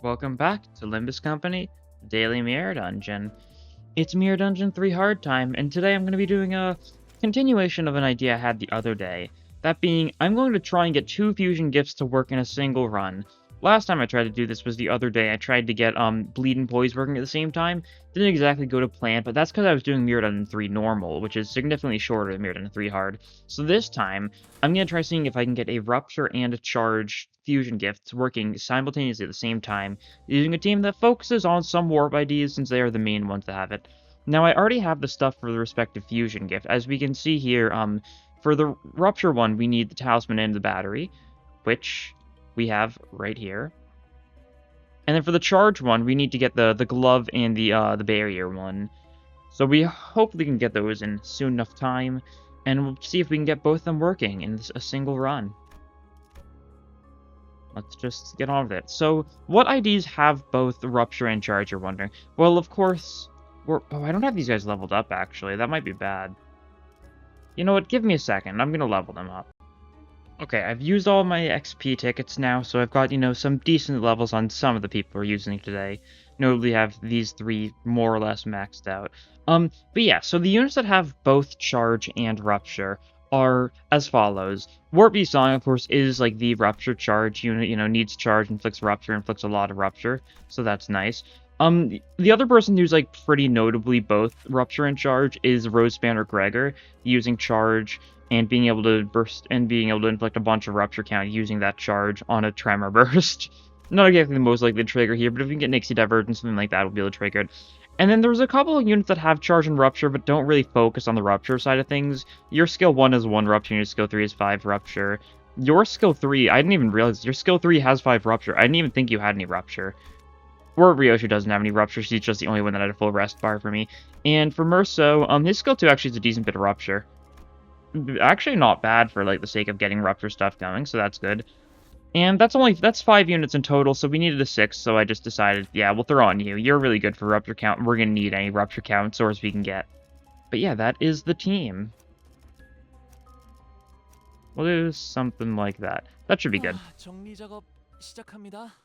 Welcome back to Limbus Company, Daily Mirror Dungeon. It's Mirror Dungeon 3 Hard Time, and today I'm going to be doing a continuation of an idea I had the other day. That being, I'm going to try and get 2 fusion gifts to work in a single run. Last time I tried to do this was the other day. I tried to get Bleed and Poise working at the same time. Didn't exactly go to plan, but that's because I was doing Mirror Dungeon 3 Normal, which is significantly shorter than Mirror Dungeon 3 Hard. So this time, I'm going to try seeing if I can get a Rupture and a Charge fusion gifts working simultaneously at the same time, using a team that focuses on some warp IDs since they are the main ones that have it. Now, I already have the stuff for the respective fusion gift. As we can see here, for the Rupture one, we need the Talisman and the Battery, which we have right here. And then for the Charge one, we need to get the Glove and the Barrier one. So we hopefully can get those in soon enough time, and we'll see if we can get both of them working in a single run. Let's just get on with it. So, what IDs have both Rupture and Charge, you're wondering? Well, of course, oh, I don't have these guys leveled up, actually. That might be bad. You know what? Give me a second. I'm going to level them up. Okay, I've used all my XP tickets now, so I've got, some decent levels on some of the people we're using today. Notably have these 3 more or less maxed out. But yeah, so the units that have both Charge and Rupture are as follows. Warp V Song, of course, is like the Rupture Charge unit, needs Charge, inflicts Rupture, inflicts a lot of Rupture, so that's nice. The other person who's, like, pretty notably both Rupture and Charge is Rosespanner Gregor, using Charge and being able to burst and being able to inflict a bunch of Rupture count using that Charge on a Tremor Burst. Not exactly the most likely trigger here, but if we can get Nixie Divergence, something like that, we'll be able to trigger it. And then there's a couple of units that have Charge and Rupture, but don't really focus on the Rupture side of things. Your skill 1 is 1 Rupture, and your skill 3 is 5 Rupture. Your skill 3, I didn't even realize, your skill 3 has 5 Rupture. I didn't even think you had any Rupture. Or Ryoshu doesn't have any Rupture, she's just the only one that had a full rest bar for me. And for Murso, his skill 2 actually is a decent bit of Rupture. Actually not bad for, like, the sake of getting Rupture stuff going, so that's good. And that's 5 units in total, so we needed a 6, so I just decided, yeah, we'll throw on you. You're really good for Rupture count, we're gonna need any Rupture count source we can get. But yeah, that is the team. We'll do something like that. That should be good.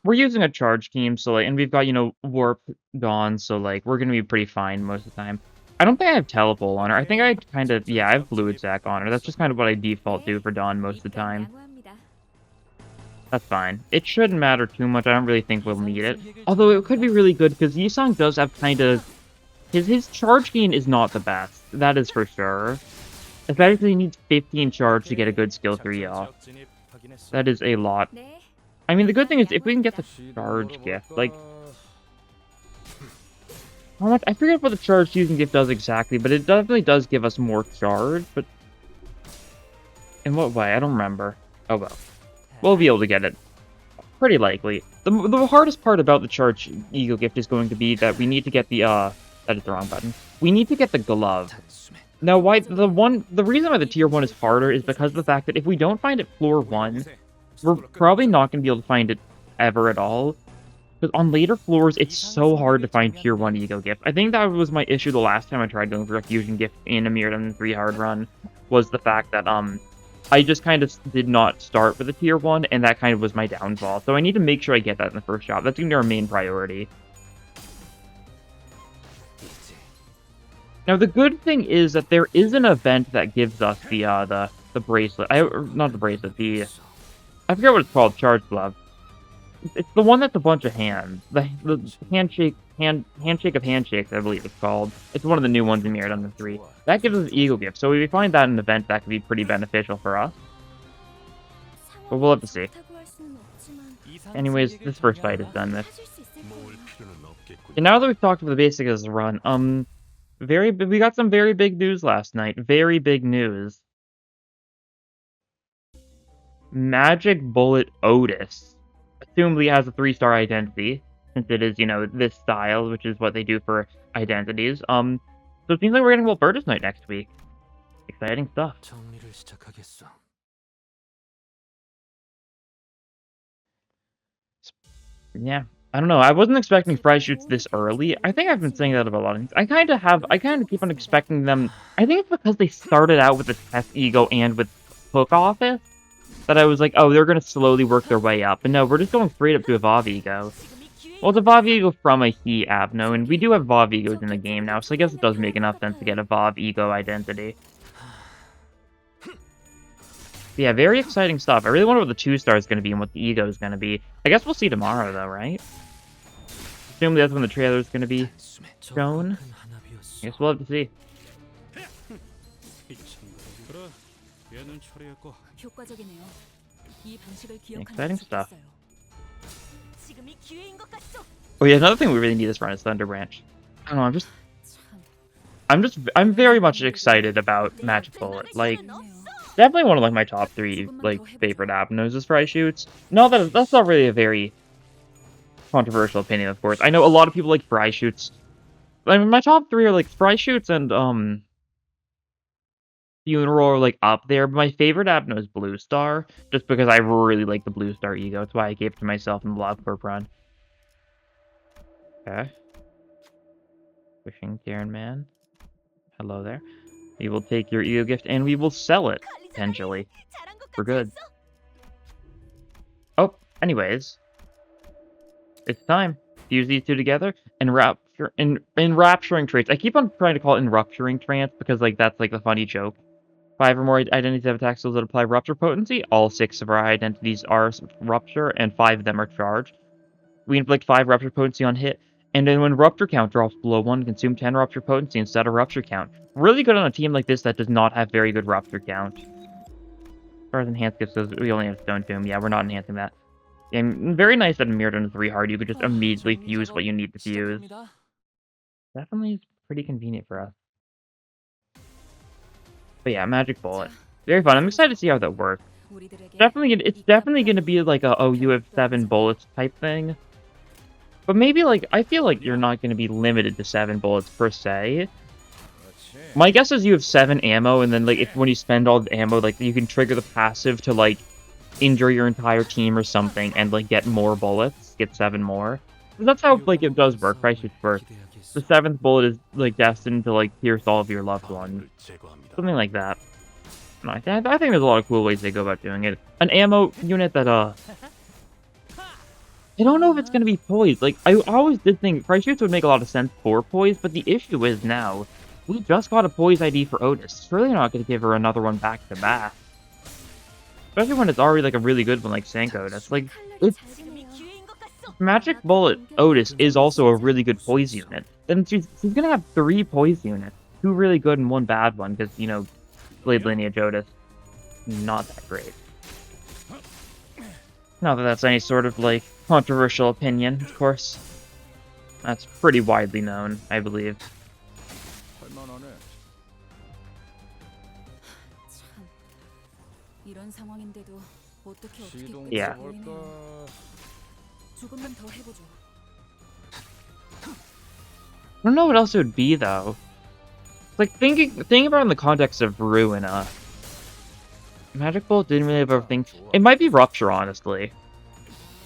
We're using a Charge team, so, like, and we've got, Warp gone, so, like, we're gonna be pretty fine most of the time. I don't think I have Telepole on her. I think I I have Fluid Sac on her. That's just kind of what I default do for Dawn most of the time. That's fine. It shouldn't matter too much. I don't really think we'll need it. Although it could be really good, because Yisong does have his charge gain is not the best. That is for sure. Especially he needs 15 charge to get a good skill 3 off. That is a lot. I mean, the good thing is, if we can get the charge gift, like... how much? I forget what the charge fusion gift does exactly, but it definitely does give us more charge, but... in what way? I don't remember. Oh well. We'll be able to get it. Pretty likely. The hardest part about the Charge E.G.O gift is going to be that we need to get the, that is the wrong button. We need to get the glove. Now, the reason why the tier 1 is harder is because of the fact that if we don't find it floor 1, we're probably not going to be able to find it ever at all. Because on later floors, it's so hard to find tier 1 E.G.O gift. I think that was my issue the last time I tried going for a fusion gift in a Mirror Dungeon 3 hard run, was the fact that, I just kind of did not start with a tier 1, and that kind of was my downfall. So I need to make sure I get that in the first shot. That's going to be our main priority. Now, the good thing is that there is an event that gives us the bracelet. Not the bracelet, I forget what it's called, Charge Glove. It's the one that's a bunch of hands. The handshake of handshakes, I believe it's called. It's one of the new ones in Mirror Dungeon 3. That gives us an E.G.O gift, so if we find that in an event, that could be pretty beneficial for us. But we'll have to see. Anyways, this first fight is done with. And now that we've talked about the basics of the run, we got some very big news last night. Very big news. Magic Bullet Otis. Assumably has a 3-star identity, since it is, this style, which is what they do for identities. So it seems like we're getting Walpurgis Night next week. Exciting stuff. Yeah, I don't know. I wasn't expecting prize shoots this early. I think I've been saying that about a lot of things. I kind of keep on expecting them. I think it's because they started out with the test E.G.O and with Hook Office that I was like, oh, they're going to slowly work their way up. But no, we're just going straight up to Evolve E.G.O. Well, it's a VoV Ego from a He Abno, and we do have VoV Egos in the game now, so I guess it does make enough sense to get a VoV Ego identity. Yeah, very exciting stuff. I really wonder what the 2-star is going to be and what the Ego is going to be. I guess we'll see tomorrow, though, right? Assuming that's when the trailer is going to be shown. I guess we'll have to see. Exciting stuff. Oh yeah, another thing we really need this run is Thunder Branch. I don't know, I'm very much excited about Magic Bullet. Like, definitely one of like my top 3 like favorite Abnos is Fry Shoots. No, that's not really a very controversial opinion, of course. I know a lot of people like Fry Shoots. I mean, my top 3 are like Fry Shoots and Funeral are like up there, but my favorite Abno is Blue Star, just because I really like the Blue Star Ego. That's why I gave it to myself in the Blood Corp run. Okay. Wishing Karen Man. Hello there. We will take your Ego gift and we will sell it, potentially, for good. Oh, anyways. It's time to use these two together and enrapturing traits. I keep on trying to call it enrupturing trance because like that's like the funny joke. 5 or more identities have attack skills that apply rupture potency. All 6 of our identities are rupture, and 5 of them are charged. We inflict 5 rupture potency on hit, and then when rupture count drops below 1, consume 10 rupture potency instead of rupture count. Really good on a team like this that does not have very good rupture count. As far as enhanced gifts goes, we only have Stone Tomb. Yeah, we're not enhancing that. And very nice that in Mirrodin 3 hard, you could just immediately fuse what you need to fuse. Definitely is pretty convenient for us. But yeah, Magic Bullet. Very fun. I'm excited to see how that works. It's definitely gonna be like a, oh, you have 7 bullets type thing. But maybe, like, I feel like you're not gonna be limited to 7 bullets per se. My guess is you have 7 ammo, and then, like, when you spend all the ammo, like, you can trigger the passive to, like, injure your entire team or something, and, like, get more bullets. Get 7 more. That's how, like, it does work. Price shoots work. The 7th bullet is, like, destined to, like, pierce all of your loved ones. Something like that. No, I think there's a lot of cool ways they go about doing it. An ammo unit that, I don't know if it's gonna be poised. Like, I always did think Price Shoots would make a lot of sense for poise, but the issue is now, we just got a poise ID for Otis. It's really not gonna give her another one back to back. Especially when it's already, like, a really good one like Senko. That's, like, it's... Magic Bullet Otis is also a really good poise unit. Then she's gonna have 3 poise units. 2 really good and 1 bad one, because, you know, Blade Lineage Otis, not that great. Not that that's any sort of, like, controversial opinion, of course. That's pretty widely known, I believe. Yeah. I don't know what else it would be, though. Like, thinking about it in the context of Ruina. Magic Bullet didn't really have everything. It might be Rupture, honestly.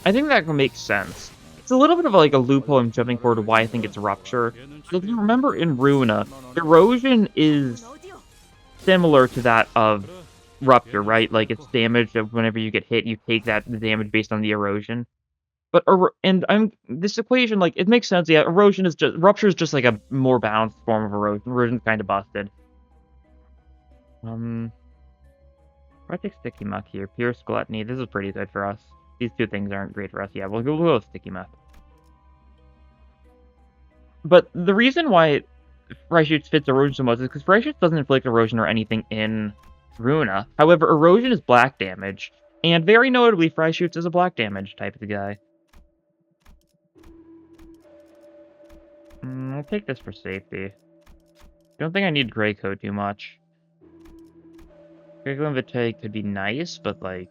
I think that can make sense. It's a little bit of like a loophole I'm jumping forward to why I think it's Rupture. If you remember in Ruina, Erosion is similar to that of Rupture, right? Like, it's damage of whenever you get hit, you take the damage based on the erosion. But, this equation, like, it makes sense, yeah, Erosion is just, Rupture is just, like, a more balanced form of Erosion. Erosion's kind of busted. I take Sticky Muck here. Pierce Gluttony, this is pretty good for us. These 2 things aren't great for us, yeah, we'll go with Sticky Muck. But the reason why Fry Shoots fits Erosion so much is because Fry Shoots doesn't inflict Erosion or anything in Ruina. However, Erosion is black damage, and very notably, Fry Shoots is a black damage type of guy. I'll take this for safety. Don't think I need Grey Coat too much. Grey Coat Vitae could be nice, but like...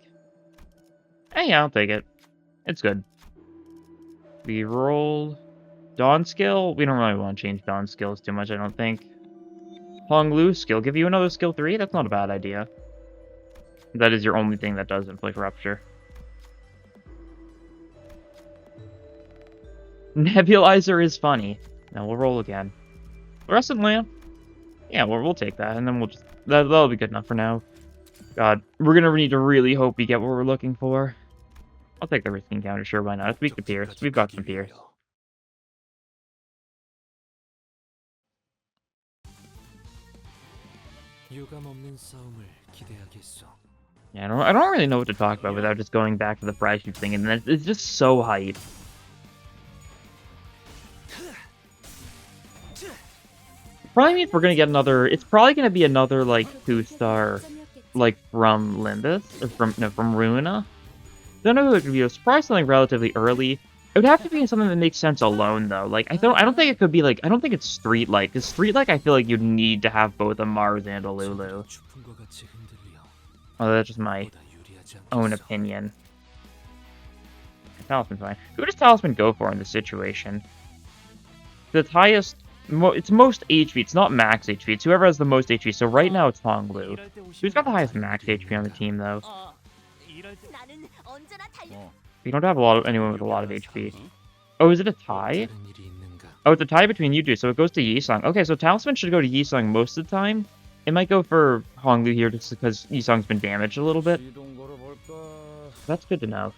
yeah, I'll take it. It's good. We roll... Dawn skill? We don't really want to change Dawn skills too much, I don't think. Hong Lu skill. Give you another skill 3? That's not a bad idea. That is your only thing that does inflict Rupture. Nebulizer is funny. Now we'll roll again. Fluorescent Lamp? Yeah, we'll take that, and then we'll just... That'll be good enough for now. God, we're gonna need to really hope we get what we're looking for. I'll take the risk encounter, sure, why not? It's weak to Pierce. We've got some Pierce. Yeah, I don't really know what to talk about without just going back to the prize shoot thing, and then it's just so hype. Probably means we're gonna get another. It's probably gonna be another like 2-star, like from Limbus or from Ruina. Don't know who it could be. It's probably something relatively early. It would have to be something that makes sense alone though. Like I don't think it could be like I don't think it's Streetlight, because Streetlight I feel like you'd need to have both a Mars and a Lulu. Oh, that's just my own opinion. Talisman's fine. Who does Talisman go for in this situation? It's highest. It's most HP. It's not max HP. It's whoever has the most HP. So right now it's Honglu. Who's got the highest max HP on the team though? We don't have anyone with a lot of HP. Oh, is it a tie? Oh, it's a tie between you two, so it goes to Yisung. Okay, so Talisman should go to Yisung most of the time. It might go for Honglu here just because Yisung's been damaged a little bit. That's good to know.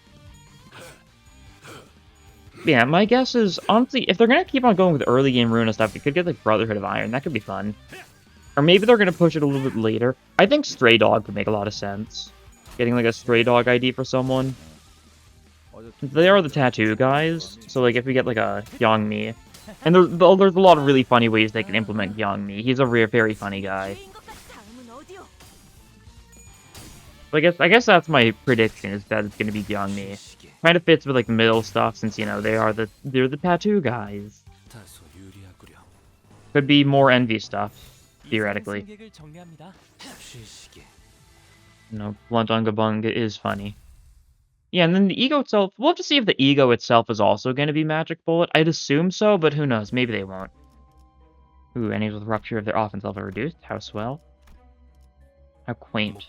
Yeah, my guess is, honestly, if they're going to keep on going with early game Ruina stuff, it could get like Brotherhood of Iron. That could be fun. Or maybe they're going to push it a little bit later. I think Stray Dog could make a lot of sense. Getting like a Stray Dog ID for someone. They are the tattoo guys, so like if we get like a Yongmi. And there's a lot of really funny ways they can implement Yongmi. He's a very funny guy. So I guess that's my prediction, is that it's going to be Yongmi. Kind of fits with like the middle stuff, since you know they're the tattoo guys. Could be more envy stuff, theoretically. No, Blunt Unga Bunga is funny. Yeah, and then the E.G.O itself, we'll have to see if the E.G.O itself is also going to be Magic Bullet. I'd assume so, but who knows? Maybe they won't. Ooh, enemies with Rupture of their offense level reduced. How swell. How quaint.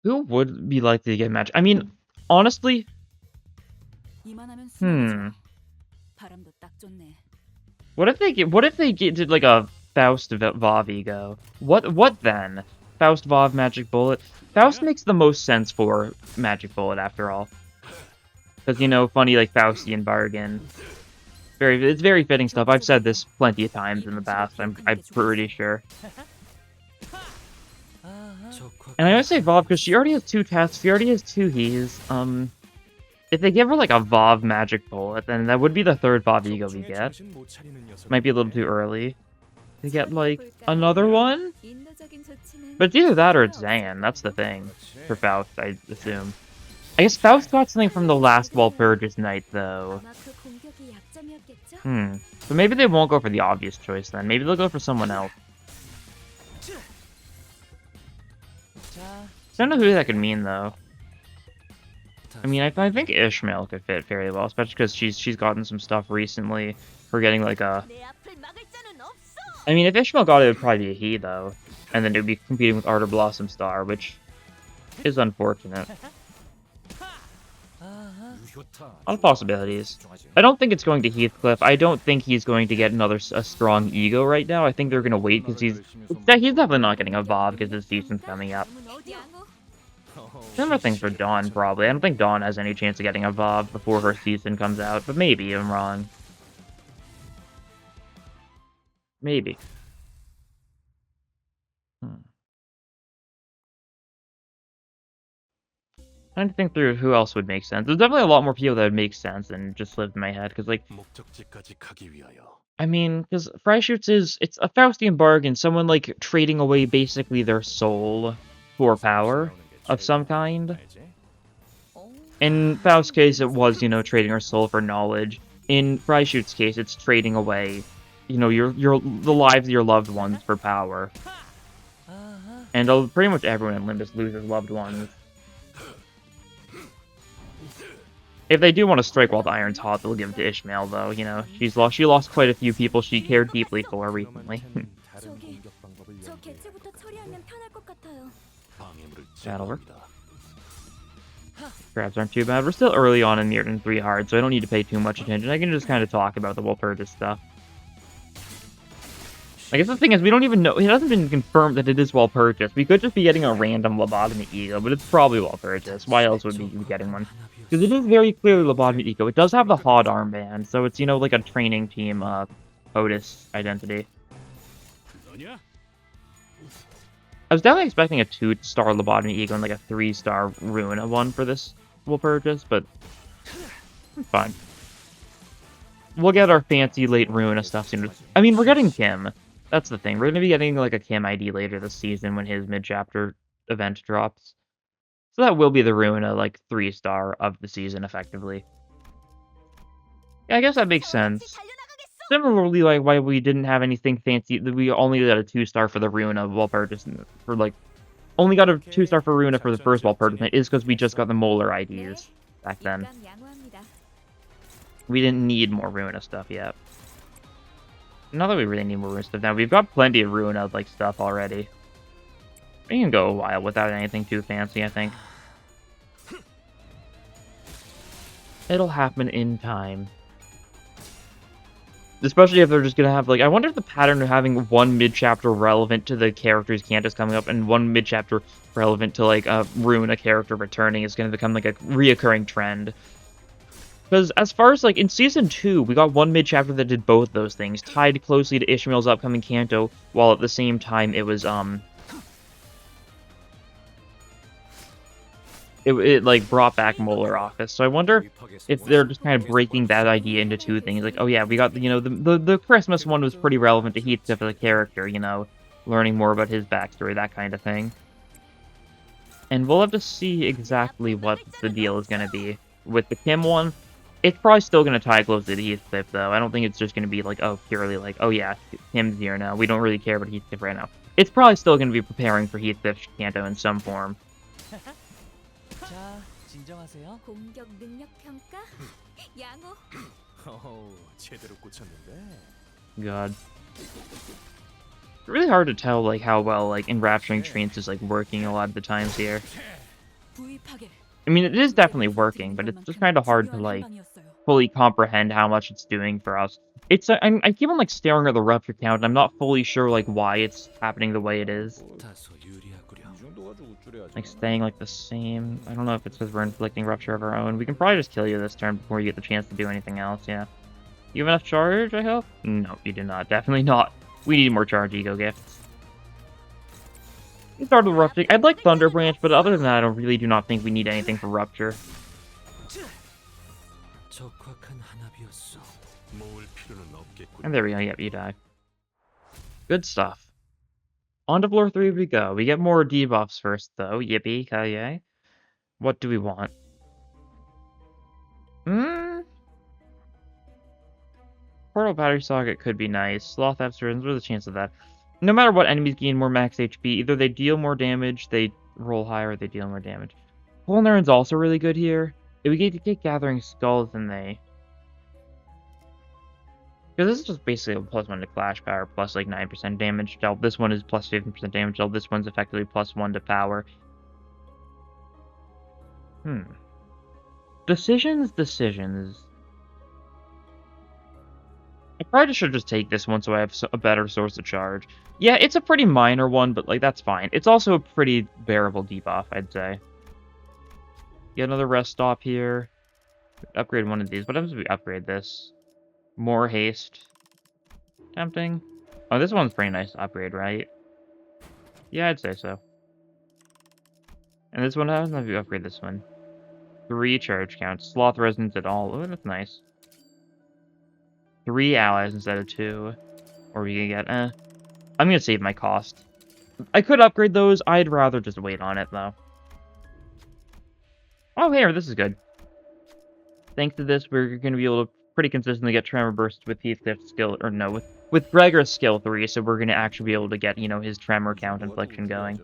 Who would be likely to get match? I mean, honestly... What if they did like a Faust Vav E.G.O? What then? Faust Vav Magic Bullet? Faust makes the most sense for Magic Bullet after all. Because, you know, funny like Faustian bargain. It's very fitting stuff. I've said this plenty of times in the past, I'm pretty sure. And I always say Vav because she already has 2 tests, she already has 2 He's. If they give her like a Vav Magic Bullet, then that would be the 3rd Vav E.G.O we get. Might be a little too early to get like another one. But it's either that or it's Zan, that's the thing. For Faust, I assume. I guess Faust got something from the last Walpurgis Night though. So maybe they won't go for the obvious choice then. Maybe they'll go for someone else. I don't know who that could mean though. I mean, I think Ishmael could fit very well, especially because she's gotten some stuff recently for getting like a... I mean, if Ishmael got it, it would probably be a he though. And then it would be competing with Ardor Blossom Star, which is unfortunate. A lot of possibilities. I don't think it's going to Heathcliff. I don't think he's going to get a strong E.G.O right now. I think they're going to wait because he's definitely not getting a Vav because his season's coming up. Similar thing for Dawn, probably. I don't think Dawn has any chance of getting a Vav before her season comes out, but maybe I'm wrong. Maybe. Trying to think through who else would make sense. There's definitely a lot more people that would make sense than just lived in my head, because, like... I mean, because Freischütz it's a Faustian bargain, someone, like, trading away basically their soul for power of some kind. In Faust's case, it was, you know, trading her soul for knowledge. In Freischütz's case, it's trading away, you know, the lives of your loved ones for power. And pretty much everyone in Limbus loses loved ones. If they do want to strike while the iron's hot, they'll give it to Ishmael, though, you know. She lost quite a few people she cared deeply for recently. That'll work. Grabs aren't too bad. We're still early on in Mirrodin 3 hard, so I don't need to pay too much attention. I can just kind of talk about the Walpurgis stuff. I guess the thing is, we don't even know. It hasn't been confirmed that it is Walpurgis. We could just be getting a random Lobotomy E.G.O, but it's probably Walpurgis. Why else would we be getting one? Because it is very clearly Lobotomy E.G.O. It does have the HOD armband, so it's, you know, like a training team, POTUS identity. I was definitely expecting a 2-star Lobotomy E.G.O and like a 3-star Ruina one for this Walpurgis, but fine. We'll get our fancy late Ruina stuff soon. I mean, we're getting Kim. That's the thing. We're gonna be getting like a Kim ID later this season when his mid-chapter event drops. So that will be the Ruina, like, 3-star of the season, effectively. Yeah, I guess that makes sense. Similarly, like, why we didn't have anything fancy, we only got a 2-star for the Ruina Walpurgis, for, like, only got a 2-star for Ruina for the first Walpurgis Night, is because we just got the Molar IDs back then. We didn't need more Ruina stuff yet. Not that we really need more Ruina stuff now. We've got plenty of Ruina, like, stuff already. We can go a while without anything too fancy, I think. It'll happen in time. Especially if they're just gonna have, like, I wonder if the pattern of having one mid-chapter relevant to the character's Cantus coming up and one mid-chapter relevant to, like, a Ruina character returning is gonna become, like, a reoccurring trend. Because as far as, like, in Season 2, we got one mid-chapter that did both those things, tied closely to Ishmael's upcoming Canto, while at the same time it was, It like, brought back Molar Office. So I wonder if they're just kind of breaking that idea into two things. Like, oh yeah, we got, you know, the Christmas one was pretty relevant to Heathcliff as a character, you know, learning more about his backstory, that kind of thing. And we'll have to see exactly what the deal is going to be. With the Kim one, it's probably still going to tie closely to Heathcliff, though. I don't think it's just going to be like, oh, purely like, oh yeah, Kim's here now. We don't really care about Heathcliff right now. It's probably still going to be preparing for Heathcliff's Canto in some form. 진정하세요. 공격 능력 평가? 양호. 제대로 꽂혔는데. God. It's really hard to tell, like, how well, like, Enrapturing Trance is, like, working a lot of the times here. I mean, it is definitely working, but it's just kind of hard to, like, fully comprehend how much it's doing for us. It's, I keep on, like, staring at the rupture count, and I'm not fully sure, like, why it's happening the way it is. Like, staying, like, the same. I don't know if it's because we're inflicting rupture of our own. We can probably just kill you this turn before you get the chance to do anything else, yeah. You have enough charge, I hope? No, you do not. Definitely not. We need more charge E.G.O gifts. We started with Rupture. I'd like Thunder Branch, but other than that, I really do not think we need anything for Rupture. And there we go, yep, you die. Good stuff. On to floor 3 we go. We get more debuffs first, though. Yippee, ki-yay. What do we want? Portal Battery Socket could be nice. Sloth Absurance, what are the chances of that? No matter what, enemies gain more max HP. Either they deal more damage, they roll higher, or they deal more damage. Pulnarin's also really good here. If we get Gathering Skulls, then they... Because this is just basically a +1 to Clash Power, plus like 9% damage dealt. This one is plus 15% damage dealt. This one's effectively +1 to Power. Decisions. I probably should just take this one so I have a better source of charge. Yeah, it's a pretty minor one, but like that's fine. It's also a pretty bearable debuff, I'd say. Get another rest stop here. Upgrade one of these. What happens if we upgrade this? More haste. Tempting. Oh, this one's pretty nice to upgrade, right? Yeah, I'd say so. And this one, how does if you upgrade this one? 3 charge counts. Sloth resonance at all. Oh, that's nice. 3 allies instead of 2. Or we can get, I'm gonna save my cost. I could upgrade those. I'd rather just wait on it, though. Oh, here, this is good. Thanks to this, we're gonna be able to pretty consistently get Tremor Burst with Heathcliff's skill, or no, with Gregor's skill 3, so we're gonna actually be able to get, you know, his Tremor count infliction going.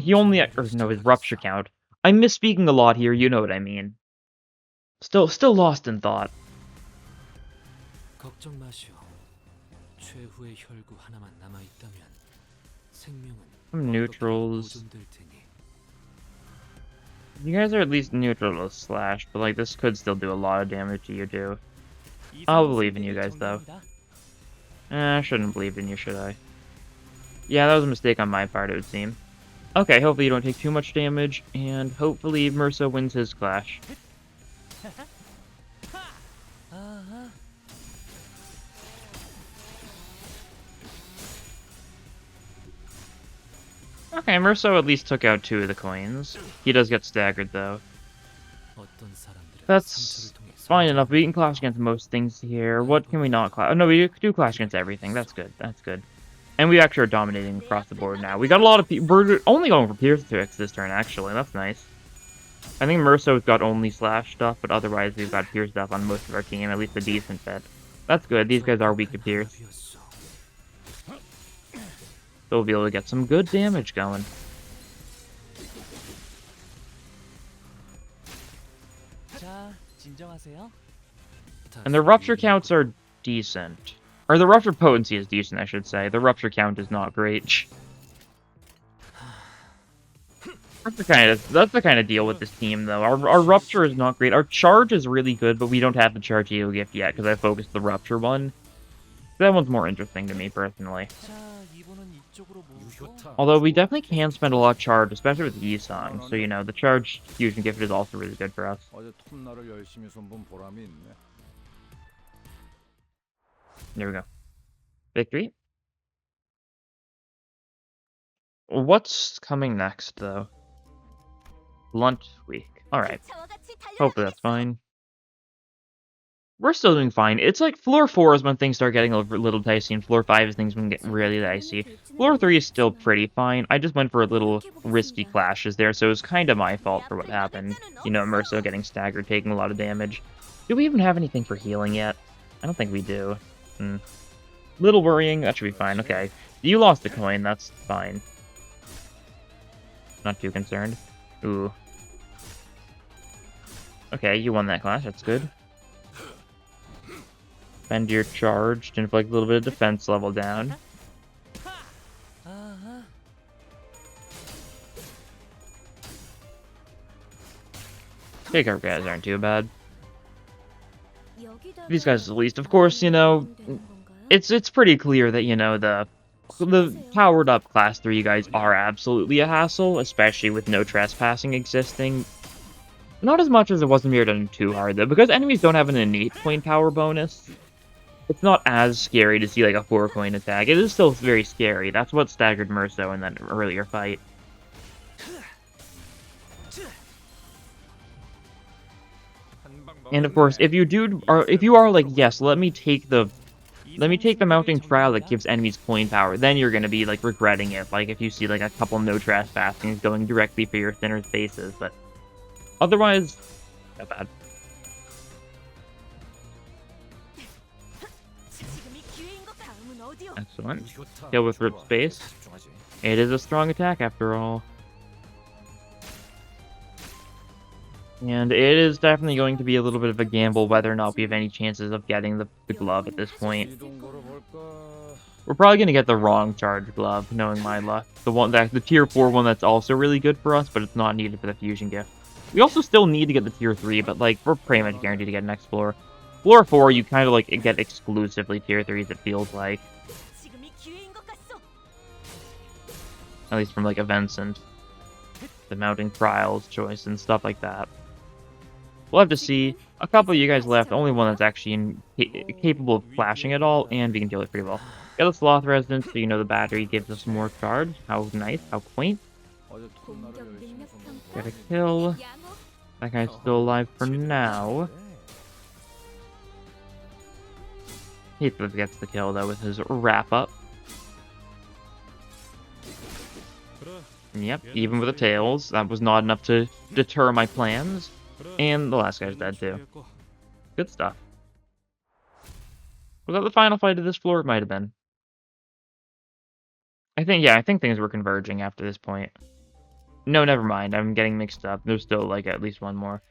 He only, or no, his Rupture count. I'm misspeaking a lot here, you know what I mean. Still lost in thought. Some neutrals. You guys are at least neutral to Slash, but like this could still do a lot of damage to you too. I'll believe in you guys though. I shouldn't believe in you, should I? Yeah, that was a mistake on my part, it would seem. Okay, hopefully you don't take too much damage, and hopefully Merso wins his clash. Okay, Merso at least took out 2 of the coins. He does get staggered, though. That's fine enough. We can clash against most things here. What can we not clash? Oh, no, we do clash against everything. That's good. That's good. And we actually are dominating across the board now. We got a lot of people. We're only going for Pierce Tricks this turn, actually. That's nice. I think Merso's got only Slash stuff, but otherwise we've got Pierce stuff on most of our team, at least a decent bit. That's good. These guys are weak to Pierce. So we'll be able to get some good damage going. And the Rupture counts are decent. Or the Rupture potency is decent, I should say. The Rupture count is not great. That's the kind of deal with this team, though. Our Rupture is not great. Our Charge is really good, but we don't have the Charge E.G.O gift yet, because I focused the Rupture one. That one's more interesting to me, personally. Although we definitely can spend a lot of Charge, especially with Yi-Song. So, you know, the Charge Fusion gift is also really good for us. There we go. Victory. What's coming next, though? Blunt week. Alright. Hopefully that's fine. We're still doing fine. It's like floor 4 is when things start getting a little dicey, and floor 5 is things when get really dicey. Floor 3 is still pretty fine. I just went for a little risky clashes there, so it was kind of my fault for what happened. You know, Merso getting staggered, taking a lot of damage. Do we even have anything for healing yet? I don't think we do. Little worrying. That should be fine. Okay. You lost a coin. That's fine. Not too concerned. Ooh. Okay, you won that clash. That's good. Spend your charge to inflict a little bit of defense level down. Take our guys aren't too bad. These guys at least, of course, you know, it's pretty clear that, you know, the powered up class 3 guys are absolutely a hassle, especially with no trespassing existing. Not as much as it was in Mirror Dungeon 2 hard, though, because enemies don't have an innate coin power bonus. It's not as scary to see, like, a 4-coin attack. It is still very scary. That's what staggered Merso in that earlier fight. And of course, if you are like, yes, let me take the mounting trial that gives enemies coin power, then you're gonna be like regretting it. Like if you see like a couple no trespassing going directly for your thinner's faces, but otherwise, not bad. Excellent. Kill with Rip Space. It is a strong attack after all. And it is definitely going to be a little bit of a gamble whether or not we have any chances of getting the glove at this point. We're probably going to get the wrong charge glove, knowing my luck. The tier 4 one that's also really good for us, but it's not needed for the fusion gift. We also still need to get the tier 3, but like we're pretty much guaranteed to get next floor. Floor 4, you kind of like get exclusively tier 3s, it feels like. At least from like events and the mounting trials choice and stuff like that. We'll have to see. A couple of you guys left, only one that's actually capable of flashing at all, and we can deal it pretty well. Got the Sloth Residence, so you know the battery gives us more charge. How nice, how quaint. Get a kill. That guy's still alive for now. Heathcliff gets the kill though with his wrap up. Yep, even with the tails, that was not enough to deter my plans. And the last guy's dead too. Good stuff. Was that the final fight of this floor? It might have been. I think things were converging after this point. No, never mind. I'm getting mixed up. There's still like at least one more.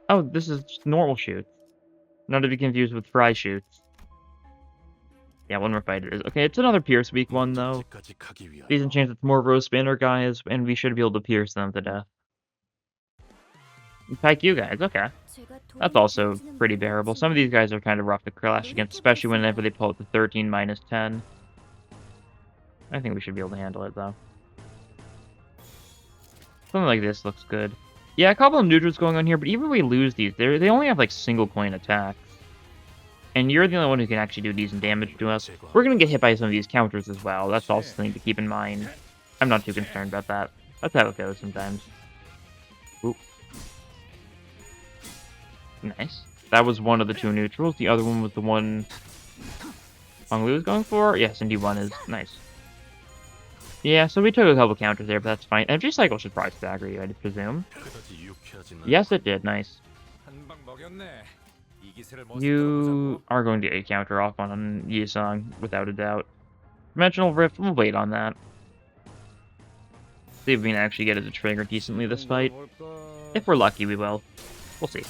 Oh, this is just normal shoots. Not to be confused with fry shoots. Yeah, one more fight it is. Okay, it's another Pierce week one though. Decent chance it's more Rose Spinner guys, and we should be able to pierce them to death. Pike you guys, okay. That's also pretty bearable. Some of these guys are kind of rough to clash against, especially whenever they pull out the 13 minus 10. I think we should be able to handle it though. Something like this looks good. Yeah, a couple of neutrals going on here, but even if we lose these, they only have like single coin attacks. And you're the only one who can actually do decent damage to us. We're going to get hit by some of these counters as well. That's also something to keep in mind. I'm not too concerned about that. That's how it goes sometimes. Ooh. Nice. That was one of the two neutrals. The other one was the one Honglu was going for. Yes, indeed one is. Nice. Yeah, so we took a couple counters there, but that's fine. Energy Cycle should probably stagger you, I'd presume. Yes, it did. Nice. You are going to get a counter off on Yi-Song, without a doubt. Dimensional Rift, we'll wait on that. See if we can actually get it to trigger decently this fight. If we're lucky, we will. We'll see.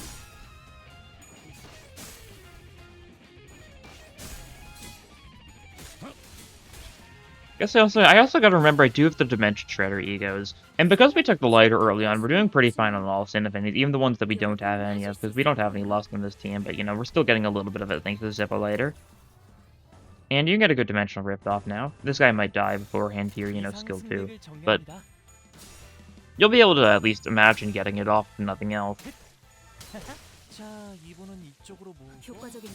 I also gotta remember I do have the Dimension Shredder E.G.Os. And because we took the lighter early on, we're doing pretty fine on all Synaphies, even the ones that we don't have any of, because we don't have any Lusk in this team, but you know, we're still getting a little bit of it thanks to the Zippo lighter. And you can get a good Dimensional Rift off now. This guy might die beforehand to your, you know, skill 2. But you'll be able to at least imagine getting it off if nothing else.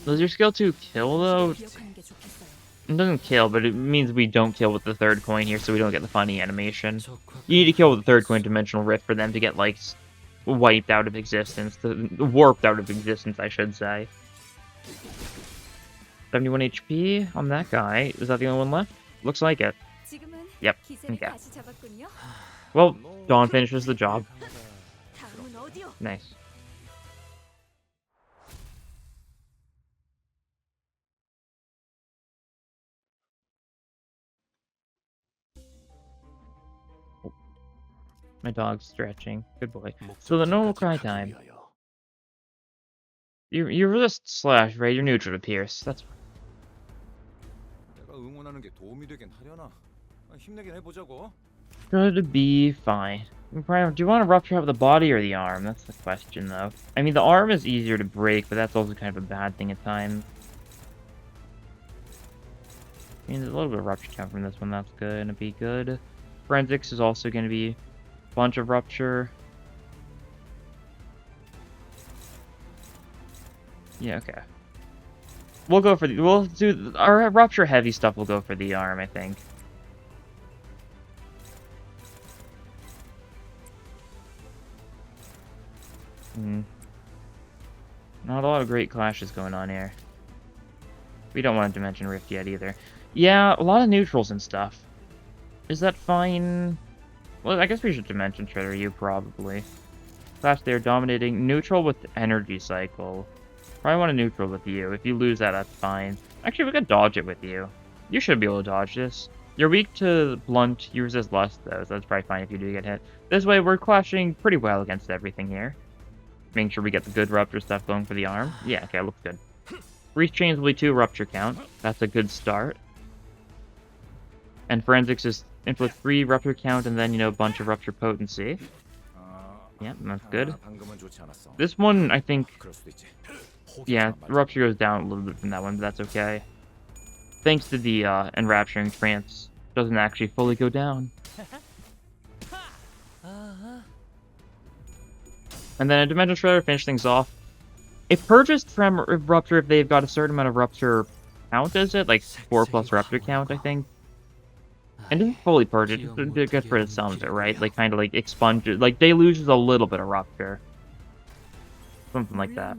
Does your skill 2 kill, though? It doesn't kill, but it means we don't kill with the third coin here, so we don't get the funny animation. You need to kill with the third coin Dimensional Rift for them to get, like, wiped out of existence. Warped out of existence, I should say. 71 HP on that guy. Is that the only one left? Looks like it. Yep. Okay. Well, Dawn finishes the job. Nice. My dog's stretching. Good boy. So the normal cry time. You resist slash, right? You're neutral to pierce. That's fine. Should be fine. Do you want to rupture out the body or the arm? That's the question, though. I mean, the arm is easier to break, but that's also kind of a bad thing at times. I mean, there's a little bit of rupture count from this one. That's going to be good. Forensics is also going to be a bunch of rupture. Yeah, okay. We'll go for the... We'll do... Our rupture heavy stuff will go for the arm, I think. Not a lot of great clashes going on here. We don't want to Dimension Rift yet, either. Yeah, a lot of neutrals and stuff. Is that fine? Well, I guess we should Dimension Shredder you, probably. Clash there, dominating. Neutral with Energy Cycle. Probably want to neutral with you. If you lose that, that's fine. Actually, we could dodge it with you. You should be able to dodge this. You're weak to blunt. You resist lust, though, so that's probably fine if you do get hit. This way, we're clashing pretty well against everything here. Making sure we get the good rupture stuff going for the arm. Yeah, okay, looks good. Reach chains will be 2 rupture count. That's a good start. And forensics is inflict 3 rupture count and then, you know, a bunch of rupture potency. Yeah, that's good. This one, I think... Yeah, rupture goes down a little bit from that one, but that's okay. Thanks to the enrapturing trance, doesn't actually fully go down. And then a Dimension Shredder finish things off. It purges from Rupture if they've got a certain amount of Rupture count, is it? Like 4 plus Rupture count, I think. And didn't fully purge it, just to get rid of some of it, right? Like, kind of like expunge it. Like, they lose a little bit of Rupture. Something like that.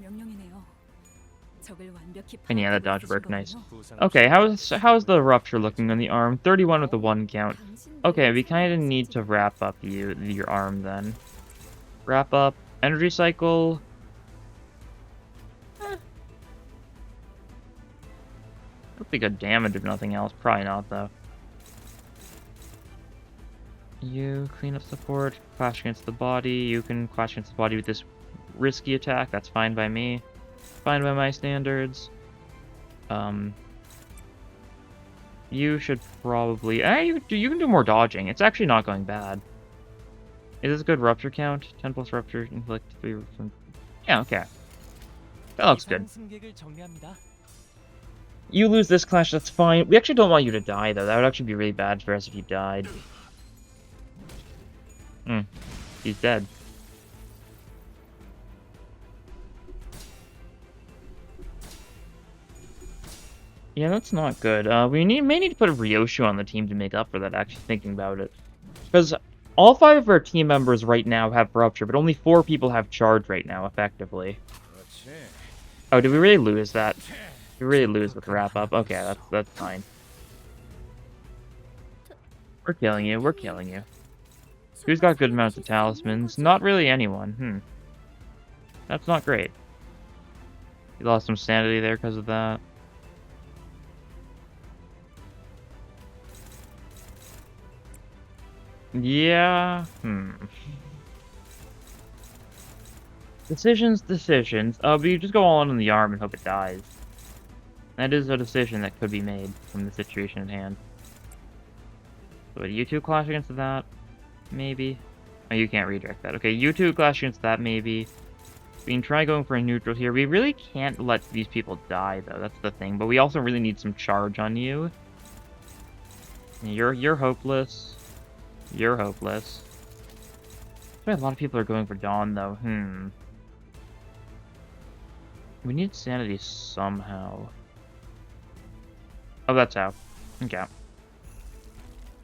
And yeah, that dodge worked nice. Okay, how's the Rupture looking on the arm? 31 with the 1 count. Okay, we kind of need to wrap up your arm then. Wrap up. Energy Cycle. That'd be good damage if nothing else. Probably not, though. You clean up support, clash against the body. You can clash against the body with this risky attack. That's fine by me. Fine by my standards. You should probably... you can do more dodging. It's actually not going bad. Is this a good rupture count? 10 plus rupture, inflict 3... Yeah, okay. That looks good. You lose this clash, that's fine. We actually don't want you to die, though. That would actually be really bad for us if you died. He's dead. Yeah, that's not good. We may need to put a Ryoshu on the team to make up for that, actually thinking about it. Because all 5 of our team members right now have Rupture, but only 4 people have Charge right now, effectively. Oh, did we really lose that? Did we really lose with the wrap-up? Okay, that's fine. We're killing you, we're killing you. Who's got good amounts of talismans? Not really anyone, That's not great. You lost some sanity there because of that. Yeah, Decisions. But you just go all in on the arm and hope it dies. That is a decision that could be made from the situation at hand. So would you two clash against that? Maybe. Oh, you can't redirect that. Okay, you two clash against that, maybe. We can try going for a neutral here. We really can't let these people die, though. That's the thing. But we also really need some charge on you. You're hopeless. You're hopeless. A lot of people are going for Dawn, though. We need sanity somehow. Oh, that's how. Okay.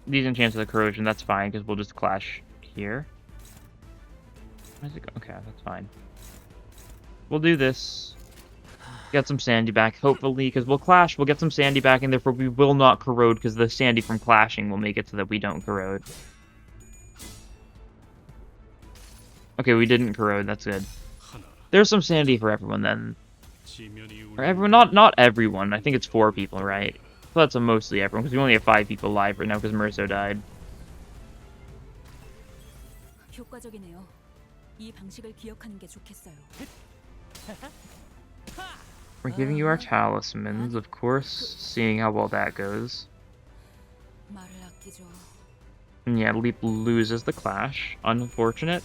Decent chance of the corrosion, that's fine, because we'll just clash here. Where's it go? Okay, that's fine. We'll do this. Get some sandy back, hopefully, because we'll clash, we'll get some sandy back, and therefore we will not corrode, because the sandy from clashing will make it so that we don't corrode. Okay, we didn't corrode, that's good. There's some sanity for everyone, then. Or everyone, not everyone, I think it's 4 people, right? So that's mostly everyone, because we only have 5 people alive right now, because Merso died. 효과적이네요. 이 방식을 기억하는 게 좋겠어요. We're giving you our talismans, of course, seeing how well that goes. 말을 아끼죠. And yeah, Leap loses the clash. Unfortunate.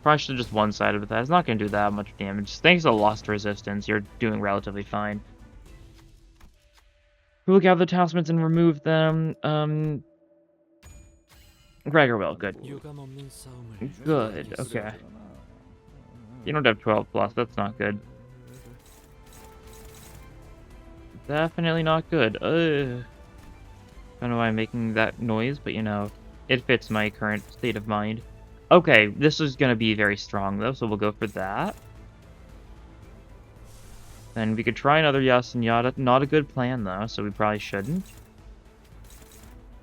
Probably should have just one-sided with that. It's not going to do that much damage. Thanks to lost resistance, you're doing relatively fine. We'll gather the talismans and remove them. Gregor will. Good. Good. Okay. You don't have 12 plus. That's not good. Definitely not good. I don't know why I'm making that noise, but you know, it fits my current state of mind. Okay, this is going to be very strong, though, so we'll go for that. Then we could try another Yasenyata. Not a good plan, though, so we probably shouldn't.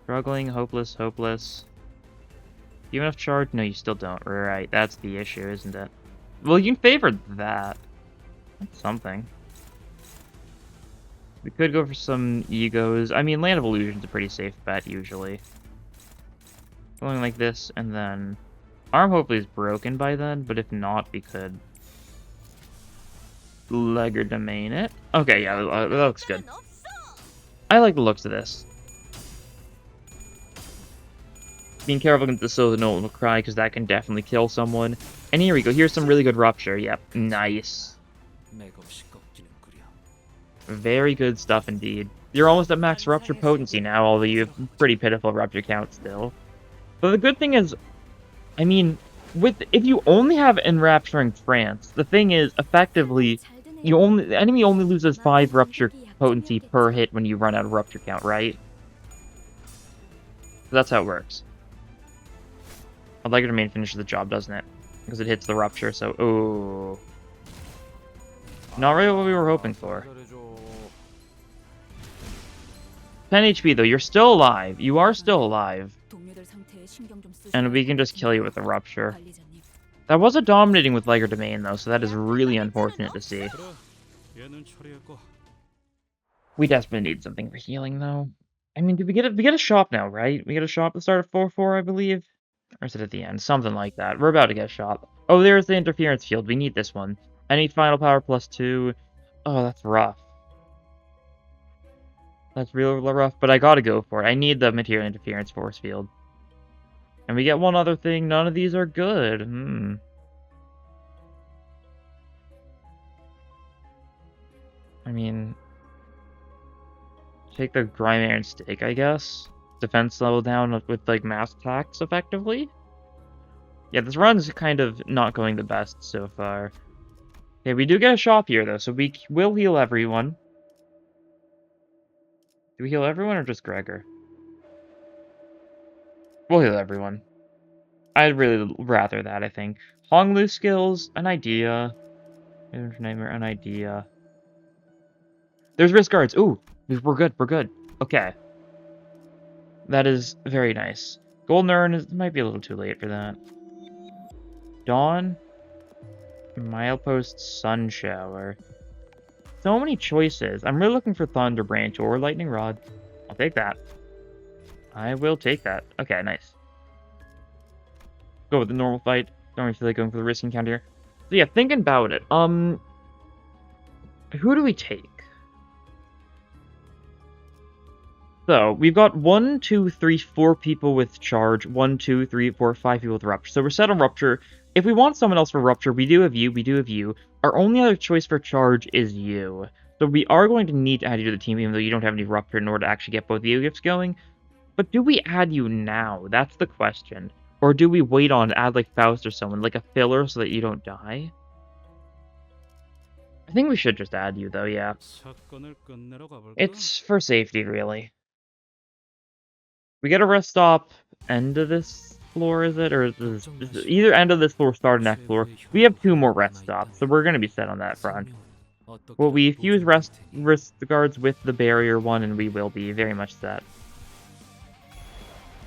Struggling, hopeless. Do you have enough charge? No, you still don't. Right, that's the issue, isn't it? Well, you can favor that. That's something. We could go for some E.G.Os. I mean, Land of Illusion's a pretty safe bet, usually. Going like this, and then... Arm hopefully is broken by then, but if not, we could... Legerdemain it. Okay, yeah, that looks good. I like the looks of this. Being careful against the Soul of the Nolan will cry, because that can definitely kill someone. And here we go, here's some really good Rupture. Yep, nice. Very good stuff indeed. You're almost at max Rupture potency now, although you have pretty pitiful Rupture count still. But the good thing is, I mean, if you only have Enrapturing France, the thing is, effectively, the enemy only loses 5 Rupture potency per hit when you run out of Rupture count, right? So that's how it works. I'd like it to main finishes the job, doesn't it? Because it hits the Rupture, so, ooh. Not really what we were hoping for. 10 HP though, you're still alive. You are still alive. And we can just kill you with a Rupture. That was a dominating with Legerdemain though, so that is really unfortunate to see. We desperately need something for healing though. I mean, we get a shop now, right? We get a shop at the start of 4-4, I believe. Or is it at the end? Something like that. We're about to get a shop. Oh, there's the interference field. We need this one. I need final power +2. Oh, that's rough. That's real rough, but I gotta go for it. I need the material interference force field. And we get one other thing. None of these are good. I mean... Take the Grime Iron Stake, I guess. Defense level down with, like, mass attacks, effectively. Yeah, this run's kind of not going the best so far. Okay, we do get a shop here, though, so we will heal everyone. Do we heal everyone or just Gregor? We'll heal everyone. I'd really rather that, I think. Honglu skills, an idea. Nightmare, an idea. There's wrist guards. Ooh, we're good, we're good. Okay. That is very nice. Golden Urn might be a little too late for that. Dawn. Milepost Sun Shower. So many choices. I'm really looking for Thunder Branch or Lightning Rod. I'll take that. I will take that. Okay, nice. Go with the normal fight. Don't really feel like going for the risk encounter. So yeah, thinking about it. Who do we take? So, we've got 1, 2, 3, 4 people with Charge, 1, 2, 3, 4, 5 people with Rupture. So we're set on Rupture. If we want someone else for Rupture, we do have you. Our only other choice for Charge is you. So we are going to need to add you to the team, even though you don't have any Rupture in order to actually get both E.G.O gifts going. But do we add you now? That's the question. Or do we wait on add like Faust or someone, like a filler so that you don't die? I think we should just add you though, yeah. It's for safety, really. We get a rest stop end of this floor, is it? Or is it either end of this floor, start of next floor? We have 2 more rest stops, so we're going to be set on that front. Well, we fuse wrist guards with the barrier one, and we will be very much set.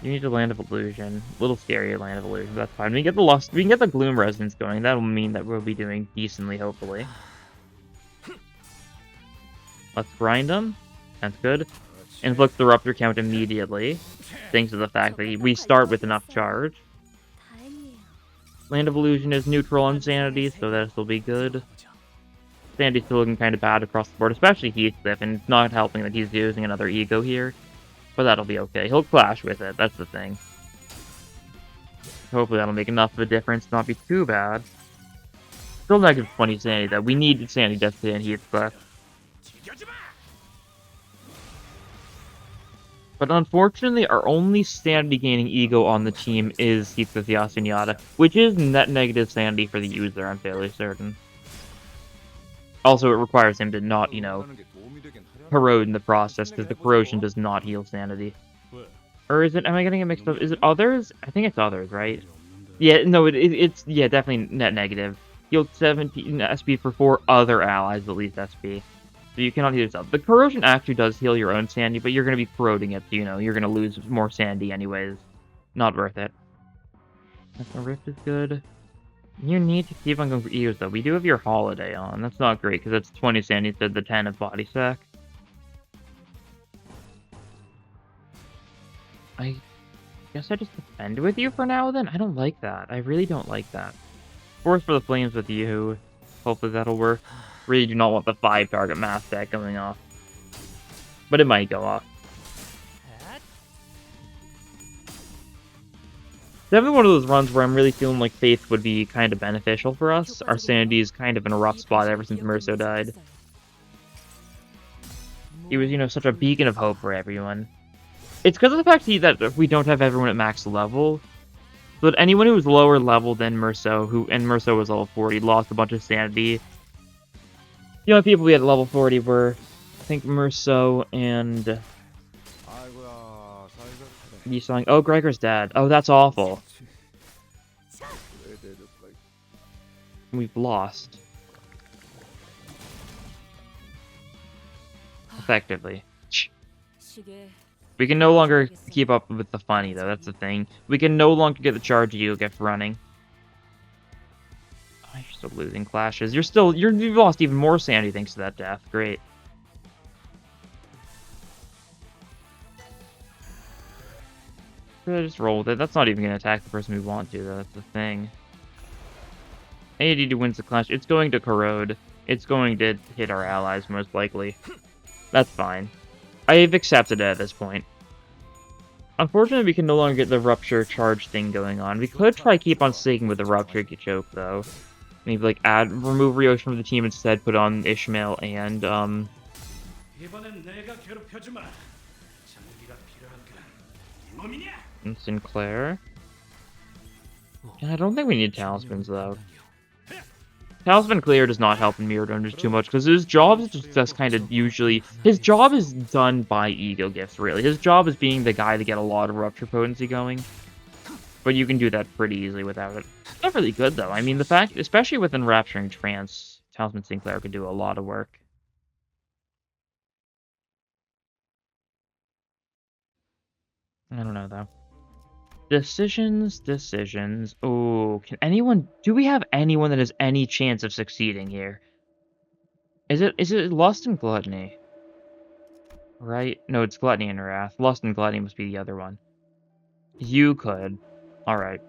You need a Land of Illusion. A little scary Land of Illusion, but that's fine. We can get the Gloom Resonance going. That'll mean that we'll be doing decently, hopefully. Let's grind them. That's good. Inflict the Rupture count immediately, thanks to the fact that we start with enough charge. Land of Illusion is neutral on Sanity, so this will be good. Sanity's still looking kind of bad across the board, especially Heathcliff, and it's not helping that he's using another E.G.O here. But that'll be okay. He'll clash with it, that's the thing. Hopefully that'll make enough of a difference, not be too bad. Still negative 20 Sanity, though. We need Sanity Death to Heathcliff. But unfortunately, our only sanity-gaining E.G.O on the team is Heathcliff the Zenyatta, which is net negative sanity for the user, I'm fairly certain. Also, it requires him to not, you know, corrode in the process, because the corrosion does not heal sanity. Or is it, am I getting it mixed up? Is it others? I think it's others, right? Yeah, no, it's definitely net negative. Healed 17 SP for 4 other allies, at least SP. So you cannot heal yourself. The corrosion actually does heal your own sanity, but you're going to be corroding it, so, you know, you're going to lose more sanity anyways. Not worth it. The Rift is good. You need to keep on going for E.G.Os, though. We do have your Holiday on. That's not great, because that's 20 sanity instead of the 10 of Body Sack. I guess I just defend with you for now, then? I don't like that. I really don't like that. Force for the Flames with you. Hopefully that'll work. Really do not want the 5-target mass stack going off. But it might go off. Definitely one of those runs where I'm really feeling like Faith would be kind of beneficial for us. Our sanity is kind of in a rough spot ever since Merso died. He was, you know, such a beacon of hope for everyone. It's because of the fact that we don't have everyone at max level. So that anyone who was lower level than Merso, and Merso was level 40, lost a bunch of sanity. The only people we had at level 40 were, I think, Merso and... Yisong. Oh, Gregor's dead. Oh, that's awful. We've lost. Effectively. We can no longer keep up with the funny, though. That's the thing. We can no longer get the charge E.G.O gift running. Oh, you're still losing clashes. You've lost even more sanity thanks to that death. Great. Just roll with it. That's not even going to attack the person we want to, though. That's the thing. AD wins the clash. It's going to corrode. It's going to hit our allies, most likely. That's fine. I've accepted it at this point. Unfortunately, we can no longer get the Rupture charge thing going on. We could try keep on sticking with the Rupture choke, though. Maybe, like, remove Ryoshi from the team instead, put on Ishmael and, Sinclair. And I don't think we need Talismans, though. Talisman Clear does not help in Mirror Dungeons too much, because his job is just kind of usually... His job is done by E.G.O gifts, really. His job is being the guy to get a lot of Rupture potency going. but you can do that pretty easily without it. It's not really good, though. I mean, the fact, especially with Enrapturing Trance, Talisman Sinclair could do a lot of work. I don't know, though. Decisions. Oh, can anyone... Do we have anyone that has any chance of succeeding here? Is it Lust and Gluttony? Right? No, it's Gluttony and Wrath. Lust and Gluttony must be the other one. You could. Alright.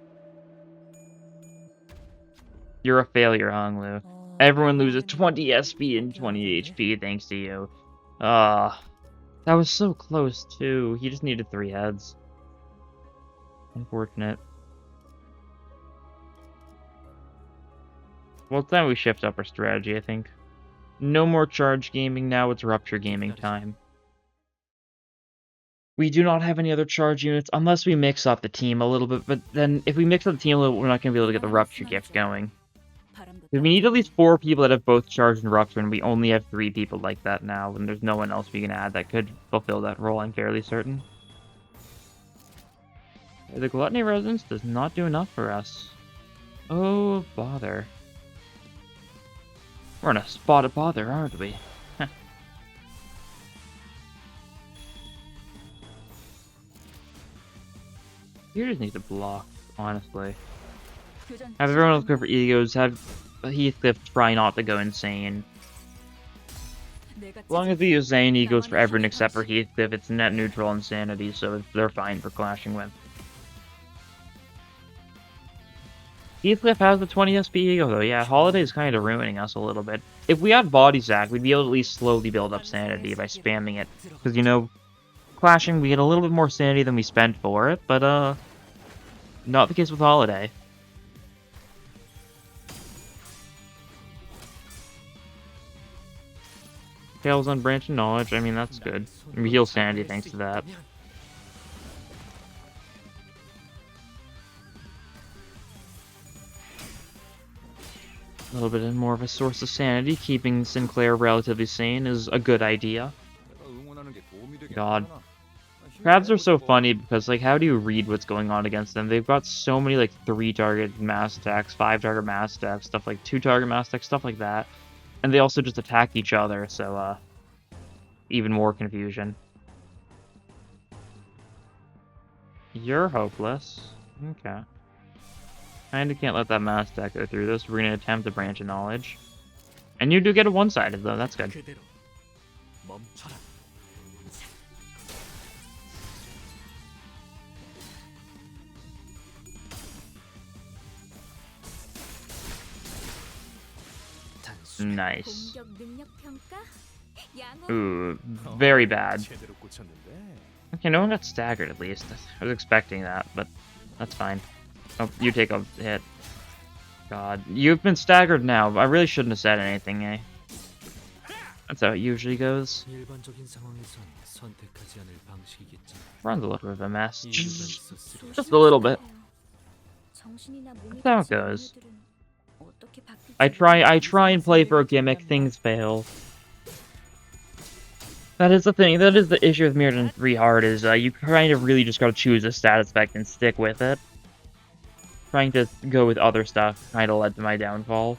You're a failure, Honglu. Everyone loses 20 SP and 20 HP thanks to you. That was so close, too. He just needed 3 heads. Unfortunate. Well, it's time we shift up our strategy, I think. No more charge gaming now, it's rupture gaming time. We do not have any other charge units, unless we mix up the team a little bit, but then if we mix up the team a little, we're not going to be able to get the rupture gift going. We need at least 4 people that have both charge and rupture, and we only have 3 people like that now, and there's no one else we can add that could fulfill that role, I'm fairly certain. The Gluttony Resonance does not do enough for us. Oh, bother. We're in a spot of bother, aren't we? You just need to block, honestly. Have everyone else go for E.G.Os, have Heathcliff try not to go insane. As long as he is saying E.G.Os for everyone except for Heathcliff, it's net neutral insanity, so they're fine for clashing with. Heathcliff has the 20 SP E.G.O though, yeah, Holiday is kind of ruining us a little bit. If we had Body Sack, we'd be able to at least slowly build up sanity by spamming it. Because, you know, clashing, we get a little bit more sanity than we spend for it, but, not the case with Holiday. Tails on Branch of Knowledge, I mean, that's good. We heal sanity thanks to that. A little bit more of a source of sanity, keeping Sinclair relatively sane is a good idea. God. Crabs are so funny because, like, how do you read what's going on against them? They've got so many, like, 3-target mass attacks, 5-target mass attacks, stuff like 2-target mass attacks, stuff like that. And they also just attack each other, so, even more confusion. You're hopeless. Okay. Kinda can't let that mass attack go through this. We're gonna attempt the Branch of Knowledge. And you do get a one-sided, though. That's good. Nice. Ooh, very bad. Okay, no one got staggered at least. I was expecting that, but that's fine. Oh, you take a hit. God, you've been staggered now. I really shouldn't have said anything, eh? That's how it usually goes. Runs a little bit of a mess. Just a little bit. That's how it goes. I try and play for a gimmick, things fail. That is the thing, that is the issue with Mirrodin 3 Hard, is you kind of really just gotta choose a status effect and stick with it. Trying to go with other stuff kind of led to my downfall.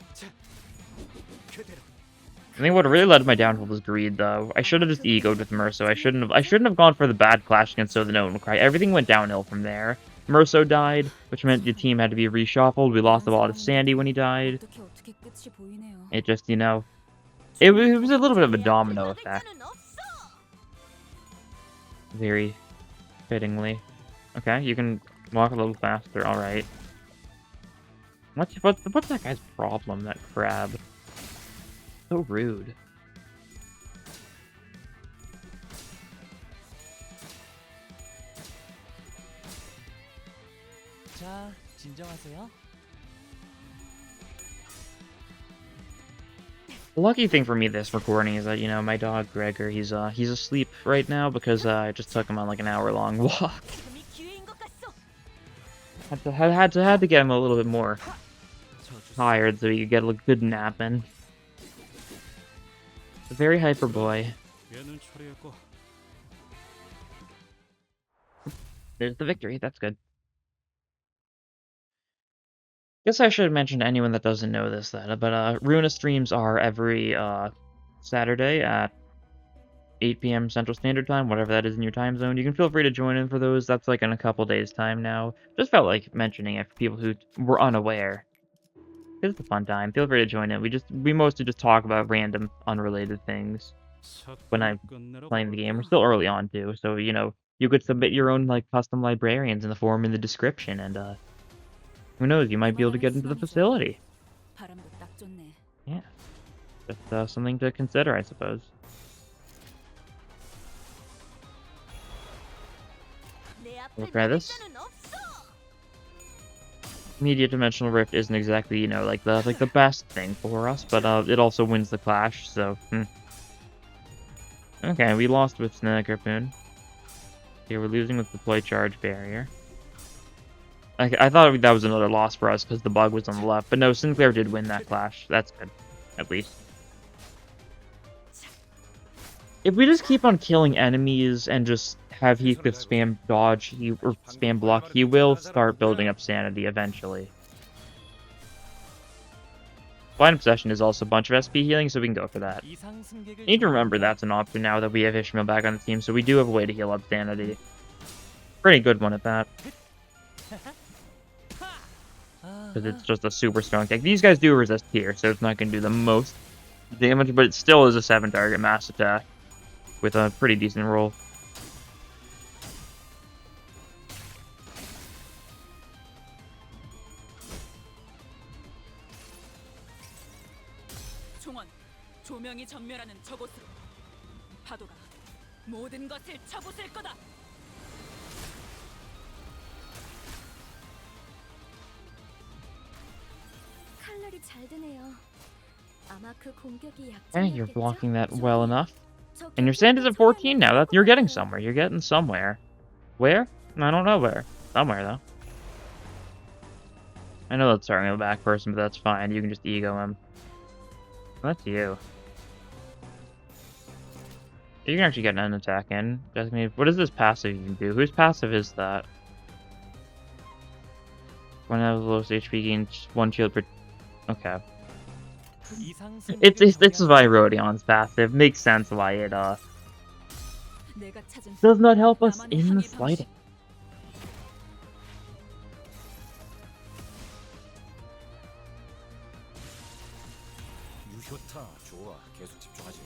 I think what really led to my downfall was greed, though. I should have just egoed with Merso. I shouldn't have gone for the bad clash against So the No One Will Cry. Everything went downhill from there. Merso died, which meant the team had to be reshuffled. We lost a lot of Sandy when he died. It just, you know, it was a little bit of a domino effect. Very fittingly. Okay, you can walk a little faster. All right. What's that guy's problem? That crab. So rude. 자, 진정하세요. The lucky thing for me this recording is that, you know, my dog Gregor, he's asleep right now because I just took him on like an hour-long walk. Had to get him a little bit more tired so he could get a good nap in. A very hyper boy. There's the victory. That's good. Guess I should mention to anyone that doesn't know this, but Ruina streams are every Saturday at 8 p.m. Central Standard Time, whatever that is in your time zone. You can feel free to join in for those. That's like in a couple days' time now. Just felt like mentioning it for people who were unaware. It's a fun time. Feel free to join in. We mostly just talk about random, unrelated things when I'm playing the game. We're still early on too, so you know you could submit your own like custom librarians in the forum in the description, and who knows, you might be able to get into the facility. 바람도 딱 좋네. Yeah, just something to consider, I suppose. We'll try this. Immediate dimensional rift isn't exactly, you know, like the best thing for us, but it also wins the clash, so Okay, we lost with Snaggerpoon. Okay, we're losing with deploy charge barrier. I thought that was another loss for us because the bug was on the left, but no, Sinclair did win that clash. That's good, at least. If we just keep on killing enemies and just have Heathcliff spam dodge or spam block, he will start building up sanity eventually. Blind Obsession is also a bunch of SP healing, so we can go for that. Need to remember that's an option now that we have Ishmael back on the team, so we do have a way to heal up sanity. Pretty good one at that. Because it's just a super strong tank. These guys do resist here, so it's not going to do the most damage, but it still is a 7-target mass attack with a pretty decent roll. 총원, 조명이 전멸하는 저곳으로. 파도가 모든 것을 쳐부술 거다. 칼날이 잘 드네요. 아마 그 공격이 Hey, you're 약점이었겠죠? blocking that well enough. And your sandy's at 14 now. You're getting somewhere. You're getting somewhere. Where? I don't know where. Somewhere, though. I know that's starting with a back person, but that's fine. You can just E.G.O him. That's you. You can actually get an attack in. What does this passive even do? Whose passive is that? When I have the lowest HP gains 1 shield per... Okay. It's Virodion's passive. Makes sense why it 내가 찾은 does not help us 나만의 in the 항해 방식. slightest. 유효타 좋아. 계속 집중하지.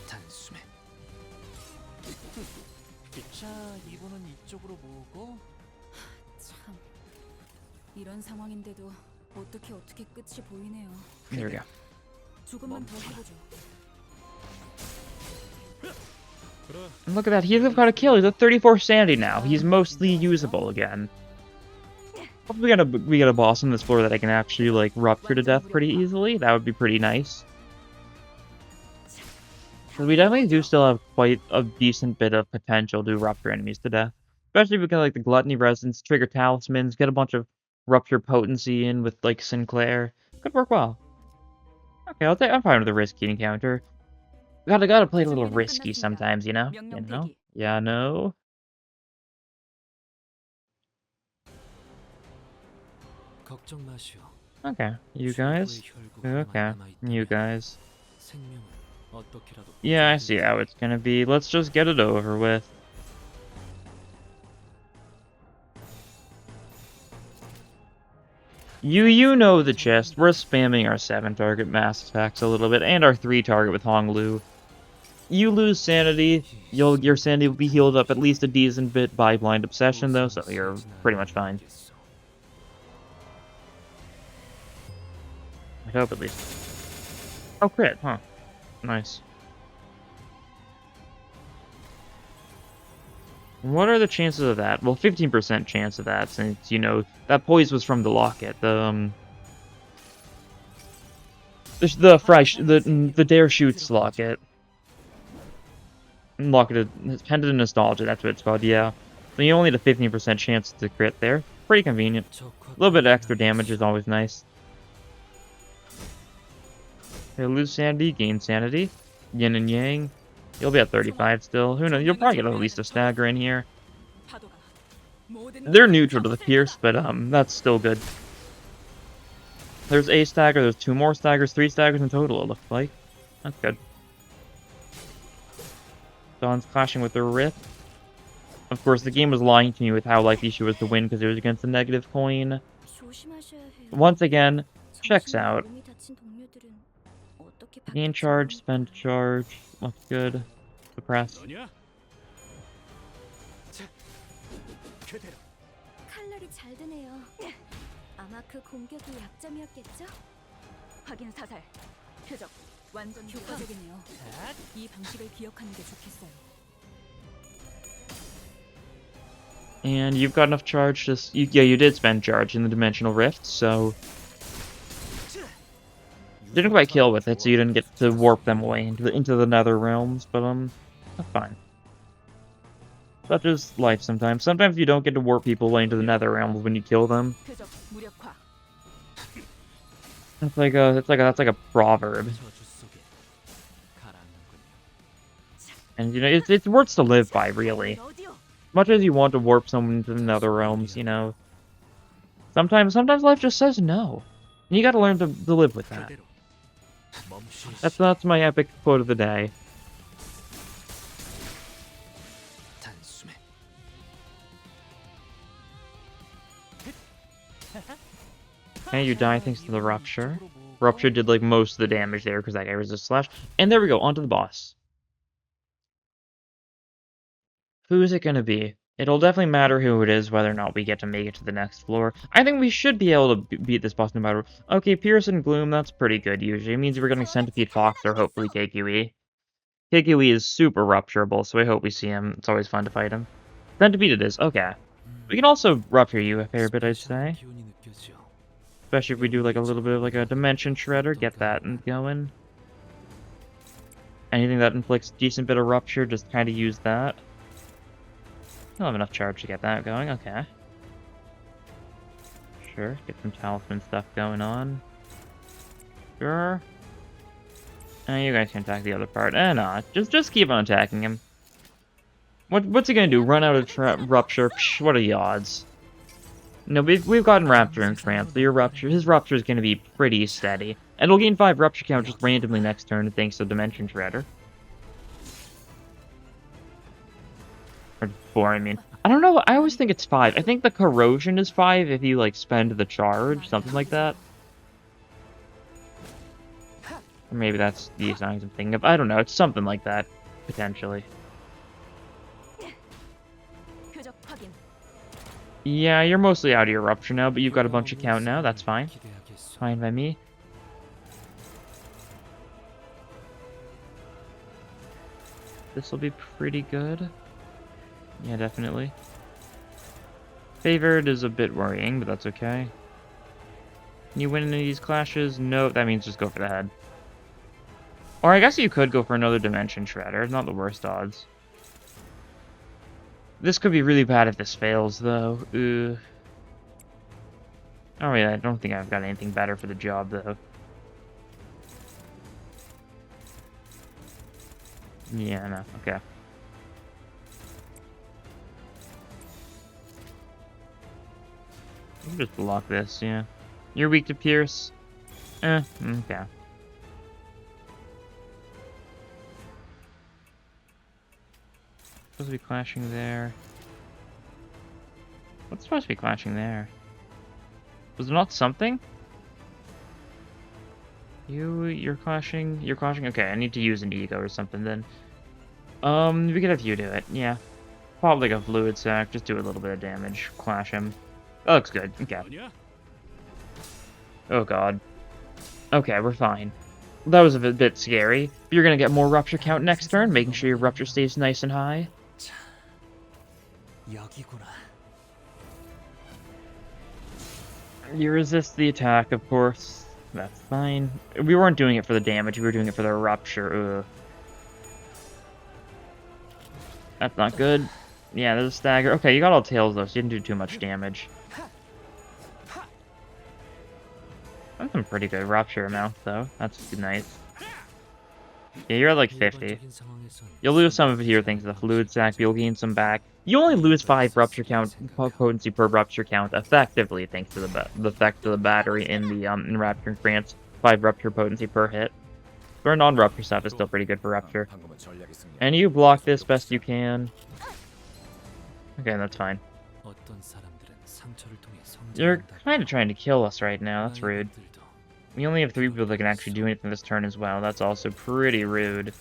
단숨에. 자, 이분은 이쪽으로 모으고 참, 이런 상황인데도 어떻게 끝이 보이네요. There we go. 조금만 더 해보죠. And look at that. He's got a kill. He's at 34 sanity now. He's mostly usable again. Hopefully we got a boss on this floor that I can actually like rupture to death pretty easily. That would be pretty nice. Because we definitely do still have quite a decent bit of potential to rupture enemies to death. Especially if we can like the Gluttony Resonance, trigger Talismans, get a bunch of rupture potency in with like Sinclair. Could work well. Okay, I'm fine with the risky encounter. Gotta play a little risky sometimes, you know? You know? Yeah, no? 걱정 마시오. Okay, you guys? Okay, you guys. 생명은 어떻게라도 Yeah, I see how it's gonna be. Let's just get it over with. You know the gist. We're spamming our 7-target mass attacks a little bit, and our 3-target with Hong Lu. You lose sanity, your sanity will be healed up at least a decent bit by Blind Obsession, though, so you're pretty much fine. I hope, at least. Oh, crit, huh. Nice. What are the chances of that? Well, 15% chance of that, since, you know, that poise was from the locket. The Dare Shoots locket. Locket, Pendant of Nostalgia, that's what it's called, yeah. So you only had a 15% chance to crit there. Pretty convenient. A little bit of extra damage is always nice. Okay, lose sanity, gain sanity. Yin and yang. You'll be at 35 still. Who knows? You'll probably get at least a stagger in here. 파도가 모든 They're 것을 neutral to the 쳐부술 pierce, 거다. but that's still good. There's a stagger, there's 2 more staggers, 3 staggers in total, it looks like. That's good. Dawn's clashing with the Rift. Of course, the game was lying to me with how likely she was to win because it was against the negative coin. 조심하셔야 해요. Once again, checks 정신이 out. 몸이 다친 동료들은 어떻게 Gain 바뀔지 charge, 모르니까. spend charge. Looks good. Suppress. 너냐? 자, 그대로. 칼날이 잘 드네요. 아마 그 공격이 약점이었겠죠? 확인 사살. 표적. 완전 효과적이네요. 이 방식을 기억하는 게 좋겠어요. And you've got enough charge to... yeah, you did spend charge in the Dimensional Rift, so... Didn't quite kill with it, so you didn't get to warp them away into the nether realms, but, that's fine. Such is life sometimes. Sometimes you don't get to warp people away into the nether realms when you kill them. 표적 무력화. That's like a proverb. 저주 속에 가라앉는군요. And, you know, it's words to live by, really. 어디요? Much as you want to warp someone into the nether realms, you know, sometimes life just says no. And you gotta learn to live with that. 그대로 멈추시. That's my epic quote of the day. 단숨에 Okay, you die thanks to the Rupture. Rupture did, like, most of the damage there because that guy resists slash. And there we go, onto the boss. Who is it gonna be? It'll definitely matter who it is, whether or not we get to make it to the next floor. I think we should be able to beat this boss no matter... Okay, Pierce and Gloom, that's pretty good usually. It means we're getting Centipede Fox or hopefully KQE. KQE is super rupturable, so I hope we see him. It's always fun to fight him. Centipede it is, okay. We can also rupture you a fair bit, I'd say. 기운이 느껴져. Especially if we do like a little bit of like a Dimension Shredder, get that going. Anything that inflicts decent bit of rupture, just kind of use that. You'll have enough charge to get that going, okay. Sure, get some talisman stuff going on. Sure. And you guys can attack the other part. No, just keep on attacking him. What's he gonna do? Run out of rupture? Psh, what are the odds? No, we've gotten Rapture and Trance, so his rupture is gonna be pretty steady. And it'll gain 5 rupture count just randomly next turn thanks to Dimension Shredder. Or 4, I mean. I don't know, I always think it's 5. I think the corrosion is 5 if you, like, spend the charge, something like that. Or maybe that's the signs I'm thinking of. I don't know, it's something like that, potentially. 표적 확인. Yeah, you're mostly out of your rupture now, but you've got a bunch of count now, that's fine. 기대하겠소. Fine by me. This'll be pretty good. Yeah, definitely. Favored is a bit worrying, but that's okay. Can you win any of these clashes? No, that means just go for the head. Or I guess you could go for another Dimension Shredder. Not the worst odds. This could be really bad if this fails, though. Ugh. Oh yeah, I don't think I've got anything better for the job, though. Yeah, no, okay. You can just block this, yeah. You're weak to Pierce? Okay. Supposed to be clashing there. What's supposed to be clashing there? Was there not something? You're clashing? You're clashing? Okay, I need to use an E.G.O or something then. We could have you do it, yeah. Probably like a fluid sac, just do a little bit of damage. Clash him. That looks good, okay. 너냐? Oh god. Okay, we're fine. That was a bit scary. You're gonna get more rupture count next turn, making sure your rupture stays nice and high. 여기구나. You resist the attack, of course. That's fine. We weren't doing it for the damage, we were doing it for the rupture. Ugh. That's not good. Yeah, there's a stagger. Okay, you got all tails though, so you didn't do too much damage. That's some pretty good rupture amount though. That's nice. Yeah, you're at like 50. 일반적인 상황에선 You'll lose some of it here thanks to the fluid sac, but you'll gain some back. You only lose 5 rupture count potency per rupture count effectively thanks to the effect of the battery in the Enrapturing France. 5 rupture potency per hit. But non-rupture stuff is still pretty good for rupture. 방금은 전략이 승리. And you block this best you can. Okay, that's fine. 어떤 사람들은 상처를 통해 You're 성장한다고 kind of trying to kill us right now. That's rude. 나의 것들도 We only have 3 people that can actually do anything this turn as well. That's also pretty rude.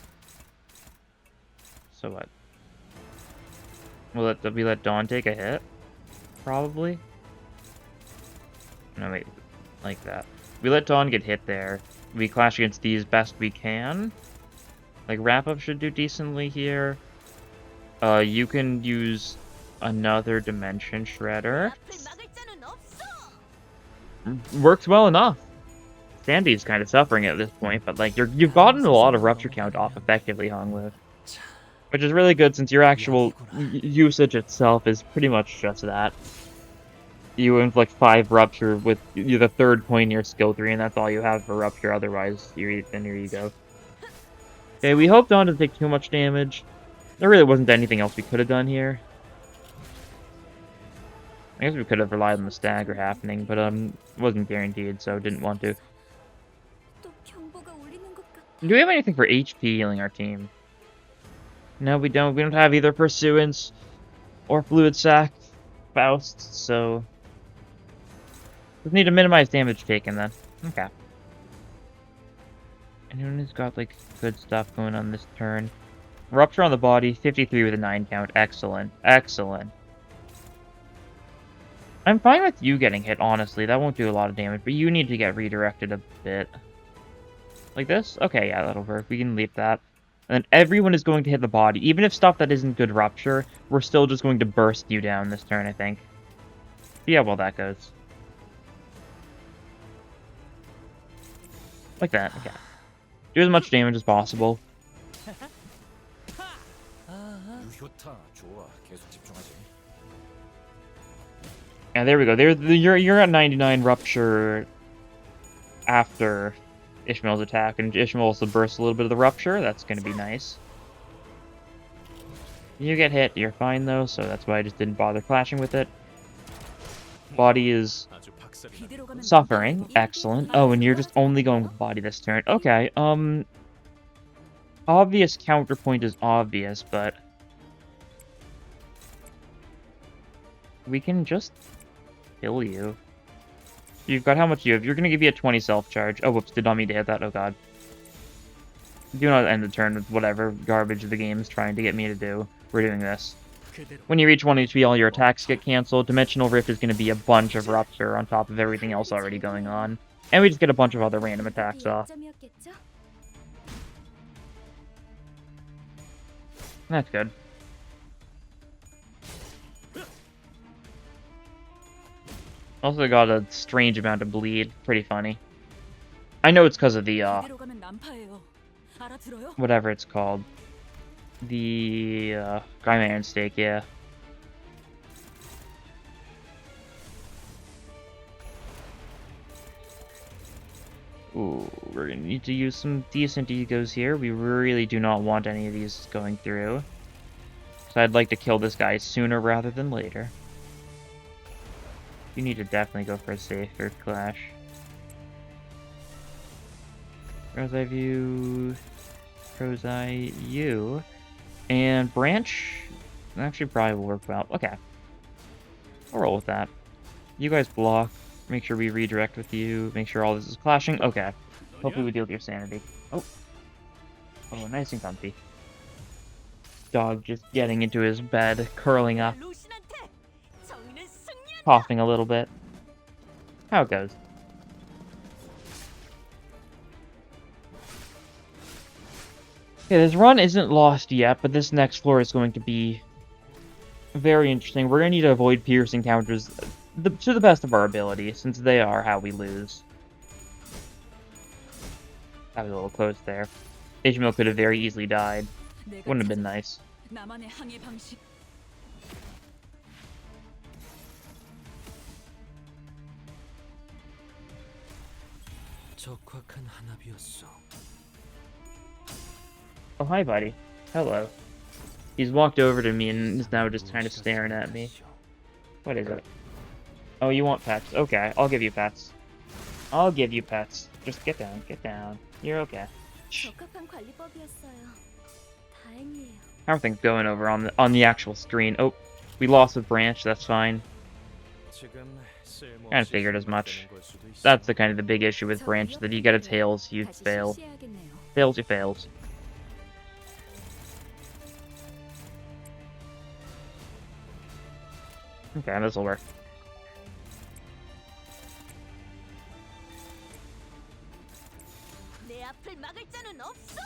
So what? We let Dawn take a hit? Probably? No, wait. Like that. We let Dawn get hit there. We clash against these best we can. Like, wrap-up should do decently here. You can use another Dimension Shredder. Works well enough. Sandy's kind of suffering at this point, but like you've gotten a lot of rupture count off effectively, Honglu. Which is really good since your actual usage itself is pretty much just that. You inflict 5 rupture with the 3rd point in your skill 3, and that's all you have for rupture, otherwise then your E.G.O. Okay, we hope Dawn doesn't take too much damage. There really wasn't anything else we could have done here. I guess we could have relied on the stagger happening, but it wasn't guaranteed, so didn't want to. 또 경보가 울리는 것 같아. Do we have anything for HP healing our team? No, we don't. We don't have either Pursuance or Fluid Sac Faust, so we need to minimize damage taken then. Okay. Anyone who's got like good stuff going on this turn? Rupture on the body, 53 with a 9 count. Excellent. Excellent. I'm fine with you getting hit, honestly. That won't do a lot of damage, but you need to get redirected a bit. Like this? Okay, yeah, that'll work. We can leave that. And then everyone is going to hit the body. Even if stuff that isn't good rupture, we're still just going to burst you down this turn, I think. See how well that goes. Like that, okay. Do as much damage as possible. 유효타 좋아. 계속 집중하지. And there we go. You're at 99 rupture after Ishmael's attack, and Ishmael also bursts a little bit of the rupture. That's going to be nice. You get hit, you're fine though, so that's why I just didn't bother clashing with it. Body is 아주 박살이. suffering. Excellent. Oh, and you're just only going with body this turn. Okay, obvious counterpoint is obvious, but we can just kill you. You've got how much you have? You're gonna give you a 20 self-charge. Oh, whoops, did not mean to hit that. Oh, God. Do not end the turn with whatever garbage the game is trying to get me to do. We're doing this. 그대로. When you reach 1 HP, all your attacks get cancelled. Dimensional Rift is going to be a bunch of Rupture on top of everything else already going on. And we just get a bunch of other random attacks off. 약점이었겠죠? That's good. Also got a strange amount of bleed. Pretty funny. I know it's because of the, 이대로 가면 난파예요. 알아들어요? whatever it's called. The, Iron Stake, yeah. Ooh, we're gonna need to use some decent E.G.Os here. We really do not want any of these going through. So I'd like to kill this guy sooner rather than later. You need to definitely go for a safer clash. Crow's Eye View, Crow's Eye, you, and Branch actually probably will work well. Okay. I'll roll with that. You guys block. Make sure we redirect with you. Make sure all this is clashing. Okay. Hopefully we deal with your sanity. Oh. Oh, nice and comfy. Dog just getting into his bed, curling up, 루신한테 정의는 승리. coughing a little bit. How it goes. Okay, this run isn't lost yet, but this next floor is going to be very interesting. We're going to need to avoid piercing counters to the best of our ability, since they are how we lose. That was a little close there. Ishmael could have very easily died. 내가 Wouldn't have been 찾은 nice. 나만의 항해 방식. 적확한 한압이었어. Oh, hi, buddy. Hello. He's walked over to me and is now just kind of staring at me. What is it? Oh, you want pets? Okay, I'll give you pets. I'll give you pets. Just get down, get down. You're okay. 적합한 관리법이었어요. 다행이에요. How are things going over on the actual screen? Oh, we lost a branch. That's fine. Kind of figured as much. That's the kind of the big issue with branch, that you get a tails, you 다시 fail. 실시해야겠네요. Fails, you fails. Okay, this'll work. 내 앞을 막을 자는 없어.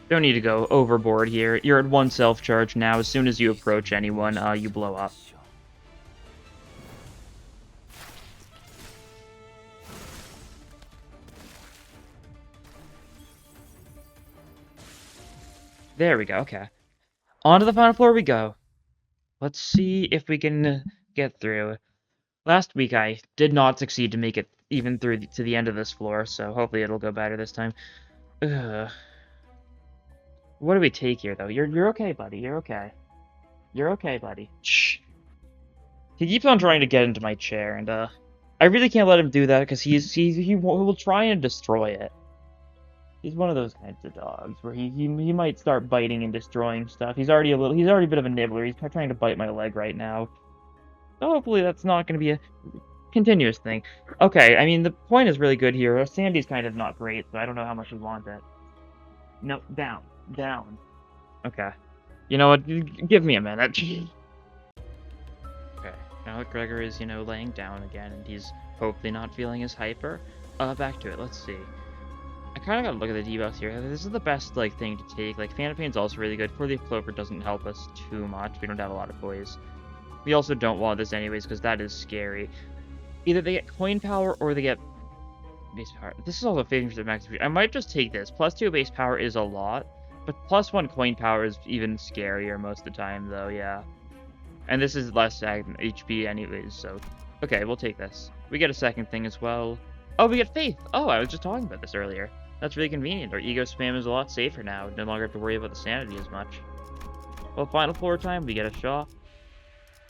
Don't need to go overboard here. You're at 1 self-charge now. As soon as you approach anyone, you blow up. There we go, okay. On to the final floor we go. Let's see if we can get through. Last week I did not succeed to make it even through to the end of this floor, so hopefully it'll go better this time. Ugh. What do we take here, though? You're okay, buddy. You're okay. You're okay, buddy. Shh. He keeps on trying to get into my chair, and I really can't let him do that because he will try and destroy it. He's one of those kinds of dogs where he might start biting and destroying stuff. He's already a bit of a nibbler. He's trying to bite my leg right now. So hopefully that's not going to be a continuous thing. Okay, I mean the point is really good here. Sandy's kind of not great, so I don't know how much we want it. No, down. Okay. You know what? Give me a minute. Okay. Now that Gregor is, laying down again, and he's hopefully not feeling as hyper. Back to it. Let's see. I kind of gotta look at the debuffs here. This is the best, thing to take. Phantom Pain's also really good. Four-Leaf Clover doesn't help us too much. We don't have a lot of poise. We also don't want this anyways, because that is scary. Either they get coin power, or they get base power. This is also favoring for the max. I might just take this. +2 base power is a lot, but +1 coin power is even scarier most of the time, though, yeah. And this is less HP anyways, so... Okay, we'll take this. We get a second thing as well. Oh, we get Faith! Oh, I was just talking about this earlier. That's really convenient. Our E.G.O spam is a lot safer now. No longer have to worry about the sanity as much. Well, final floor time, we get a Shaw.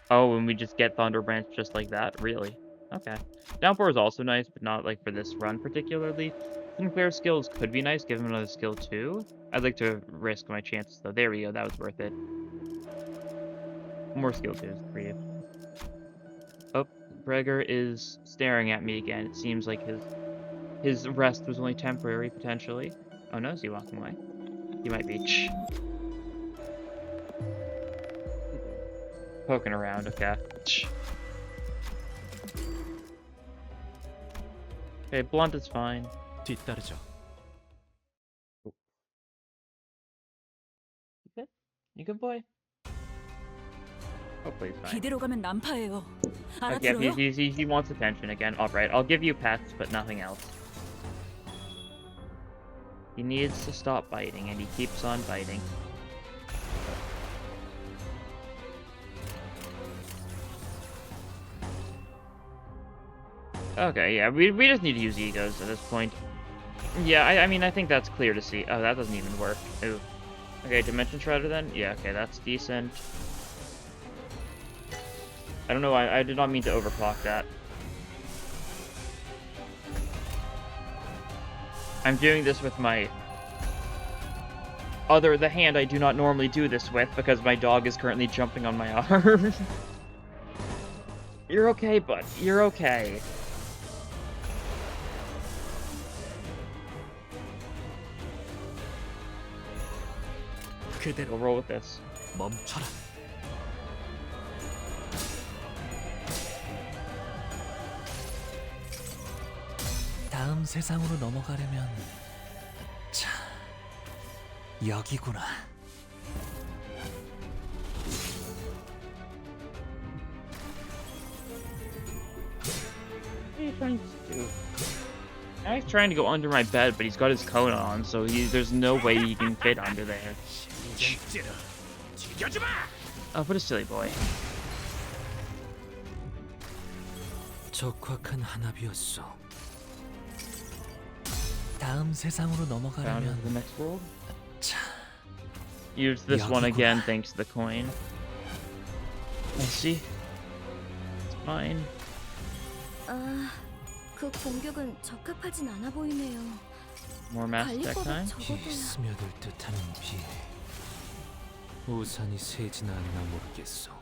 Oh, and we just get Thunder Branch just like that? Really? Okay. Downpour is also nice, but not, for this run particularly. Sinclair's skills could be nice, give him another skill too. I'd like to risk my chances, though. There we go, that was worth it. More skill 2s for you. Oh, Gregor is staring at me again. It seems like his rest was only temporary, potentially. Oh no, is he walking away? He might be. Shh. Poking around, okay. Shh. Okay, blunt is fine. 뒤따르죠. You good? You good, boy? Hopefully he's fine. 이대로 가면 난파예요. Okay, 알아들어요? he wants attention again. Alright, I'll give you pets, but nothing else. He needs to stop biting, and he keeps on biting. Okay, yeah, we just need to use E.G.Os at this point. Yeah, I mean, I think that's clear to see. Oh, that doesn't even work. Ooh. Okay, Dimension Shredder then? Yeah, okay, that's decent. I don't know why, I did not mean to overclock that. I'm doing this with my... the hand I do not normally do this with, because my dog is currently jumping on my arm. You're okay, bud. You're okay. We'll roll with this. 멈춰라. 다음 세상으로 넘어가려면 자, 여기구나. What are you trying to do? Now he's trying to go under my bed, but he's got his coat on, so there's no way he can fit under there. Oh, what a silly boy. 적확한 한압이었어. 다음 세상으로 Down to 넘어가려면 the next world. 참 Use this one 여기구나. again thanks to the coin. I see. It's fine. 아, 그 공격은 적합하진 않아 보이네요. More mass attack 관리법에 time. 비 적어둬야. 스며들 듯하는 비 우산이 새지나 않나 모르겠어.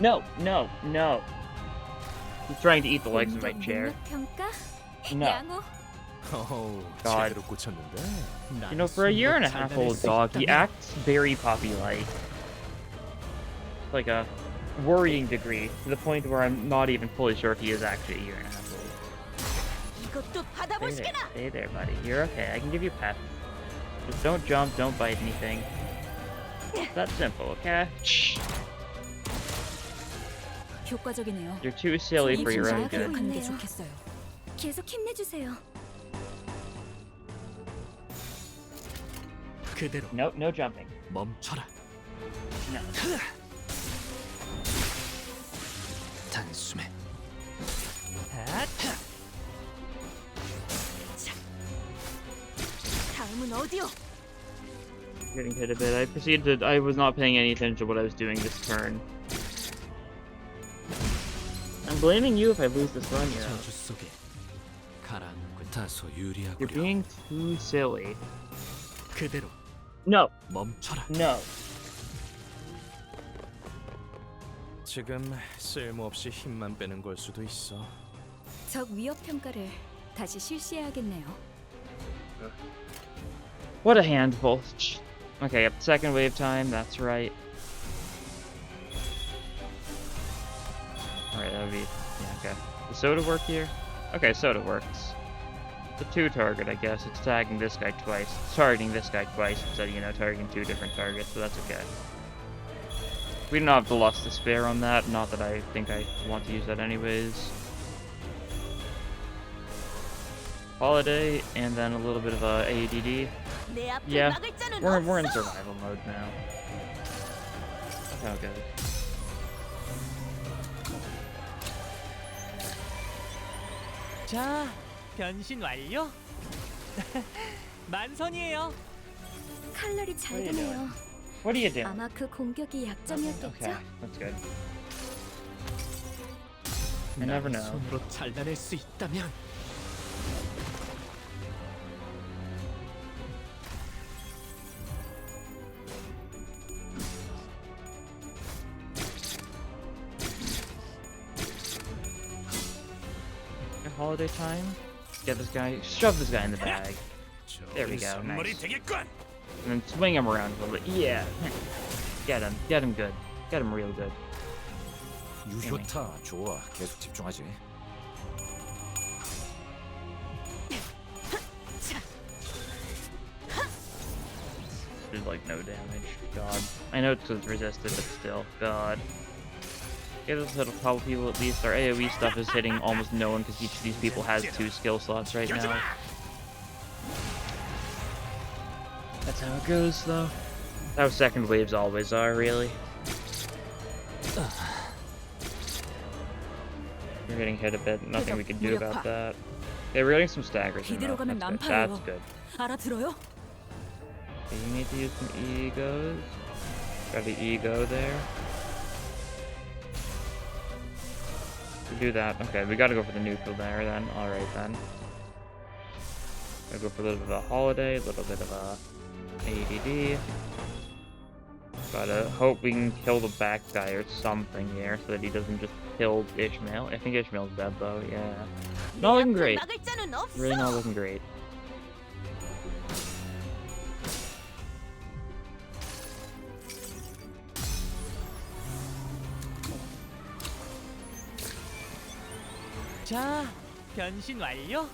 No, no, no. He's trying to eat the legs of my 공격 chair. 능력 평가? No. 양호. 어우, God. 제대로 꽂혔는데. You know, for a year and a half old dog, he acts very puppy-like. Like a worrying degree, to the point where I'm not even fully sure if he is actually a year and a half old. 이것도 Stay there, buddy. You're okay. I can give you pets. Just don't jump, don't bite anything. It's that simple, okay? Shh. 효과적이네요. You're too silly for your own 좀 good. 기억하는 게 좋네요. 좋겠어요. 계속 힘내주세요. 그대로 No, no jumping. 멈춰라. No. 단숨에 다음은 어디요? Getting hit a bit. I was not paying any attention to what I was doing this turn. I'm blaming you if I lose this run, yeah. 저주 속에 가라앉고 다소 You're 유리하구려. being too silly. 그대로 No, 멈춰라. no. 지금 쓸모없이 힘만 빼는 걸 수도 있어. 적 위협 평가를 다시 실시해야겠네요. What a handful. Okay, yep, second wave time, that's right. Alright, that would be... yeah, okay. Does soda work here? Okay, soda works. The two target, I guess. It's tagging this guy twice. It's targeting this guy twice instead of, you know, targeting two different targets, so that's okay. We don't have the lust to spare on that, not that I think I want to use that anyways. Holiday, and then a little bit of a ADD. 내 앞을 Yeah, 막을 자는 we're in 없어. survival mode now. That's how it goes. 자, 변신 완료. 만선이에요. 칼날이 잘 What are you 드네요. What are you doing? 아마 그 공격이 약점이었겠죠? Okay, that's good. You never 나의 know. 손으로 잘라낼 수 있다면 Holiday time. Get this guy. Shove this guy in the bag. There we go. 선물이 Nice. 되겠군. And then swing him around a little bit. Yeah. Get him. Get him good. Get him real good. 유효타 좋아. 계속 집중하지. There's like no damage. God. I know it's 'cause it's resisted, but still. God. Get us hit a couple people at least. Our AoE stuff is hitting almost no one because each of these people has 2 skill slots right now. That's how it goes, though. That's how second waves always are, really. We're getting hit a bit. Nothing we can do about that. Yeah, we're getting some staggers. 이대로 가면 That's good. 난파예요. That's good. 알아들어요? Okay, you need to use some E.G.Os. Got the E.G.O there. To do that, okay, we gotta go for the neutral there then. Alright then. Gotta go for a little bit of a holiday, a little bit of a ADD. Gotta hope we can kill the back guy or something here so that he doesn't just kill Ishmael. I think Ishmael's dead though, yeah. Not looking great. 막을 자는 없어. Really not looking great. 자, 변신 완료.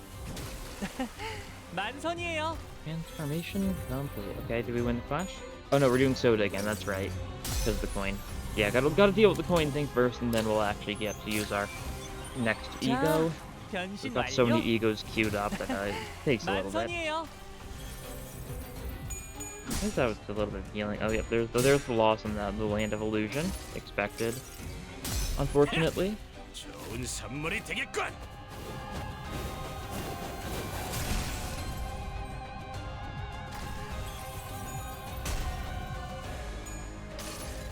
만선이에요. Transformation complete. Okay, did we win the flash? Oh no, we're doing soda again, that's right. Because of the coin. Yeah, gotta deal with the coin thing first, and then we'll actually get to use our next E.G.O. 변신 We've got so many 완료. E.G.Os queued up that it takes a little bit. 만선이에요. I think that was a little bit of healing. Oh, yep, there's the loss in the Land of Illusion. Expected. unfortunately. 좋은 선물이 되겠군.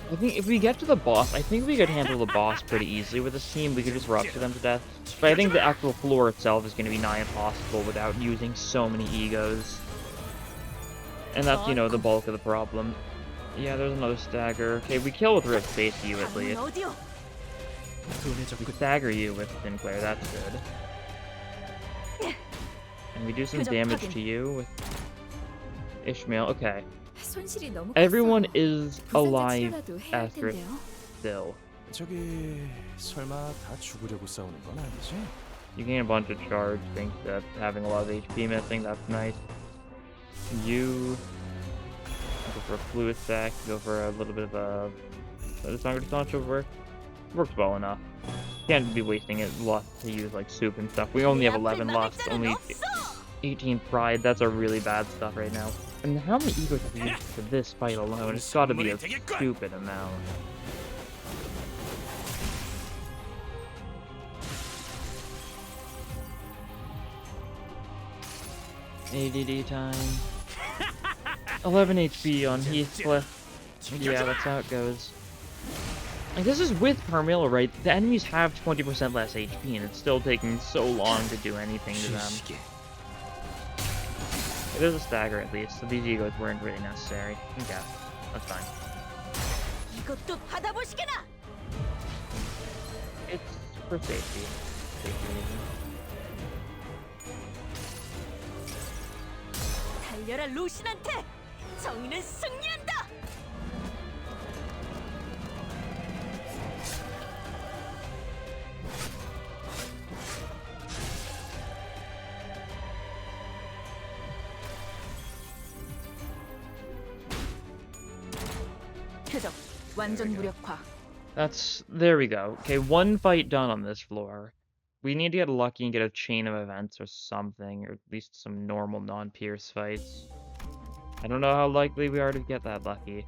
I think if we get to the boss, I think we could handle the boss pretty easily with this team. We could just rupture them to death. But I think the actual floor itself is going to be nigh impossible without using so many egos. And that's, you know, the bulk of the problem. Yeah, there's another stagger. Okay, we kill with Rift Face you at least. We stagger you with Sinclair, that's good. And we do some damage to you with Ishmael. Okay. 손실이 너무 Everyone 컸어요. is 부상자 alive 치료라도 해야 할 after 텐데요. still. 저기 설마 다 죽으려고 싸우는 건 아니지? You gain a bunch of charge thanks to having a lot of HP missing, that's nice. You go for a fluid stack, go for a little bit of a Stronger Sancho works well enough. Can't be wasting it lust to use like soup and stuff. We only have 11 lust, only 18 pride. That's a really bad stuff right now. And how many egos have we used for this fight alone? It's gotta be a stupid amount. ADD time. 11 HP on Heathcliff. Yeah, that's how it goes. Like, this is with Carmilla, right? The enemies have 20% less HP, and it's still taking so long to do anything to them. It is a stagger at least, so these egos weren't really necessary. Okay, that's fine. It's for safety. Safety reasons. 달려라 루신한테! 정의는 승리한다! 표적 완전 무력화. There we go. Okay, one fight done on this floor. We need to get lucky and get a chain of events or something, or at least some normal non-pierce fights. I don't know how likely we are to get that lucky.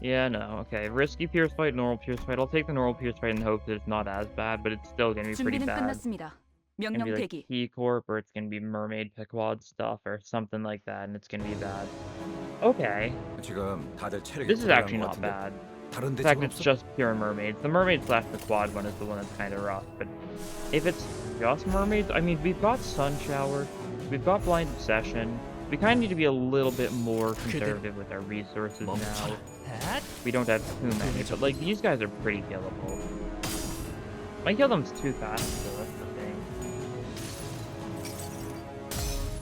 Yeah, no, okay. Risky pierce fight, normal pierce fight. I'll take the normal pierce fight and hope that it's not as bad, but it's still gonna be pretty 준비는 bad. 끝났습니다. It's gonna 명령 be like 대기. Key Corp, or it's gonna be Mermaid Pequod stuff, or something like that, and it's gonna be bad. Okay. This is actually not bad. In fact, it's just pure mermaids. The mermaid slash the quad one is the one that's kind of rough, but if it's just mermaids, I mean, we've got Sun Shower, we've got Blind Obsession. We kind of need to be a little bit more conservative with our resources now. We don't have too many, but like, these guys are pretty killable. Might kill them too fast, though, that's the thing.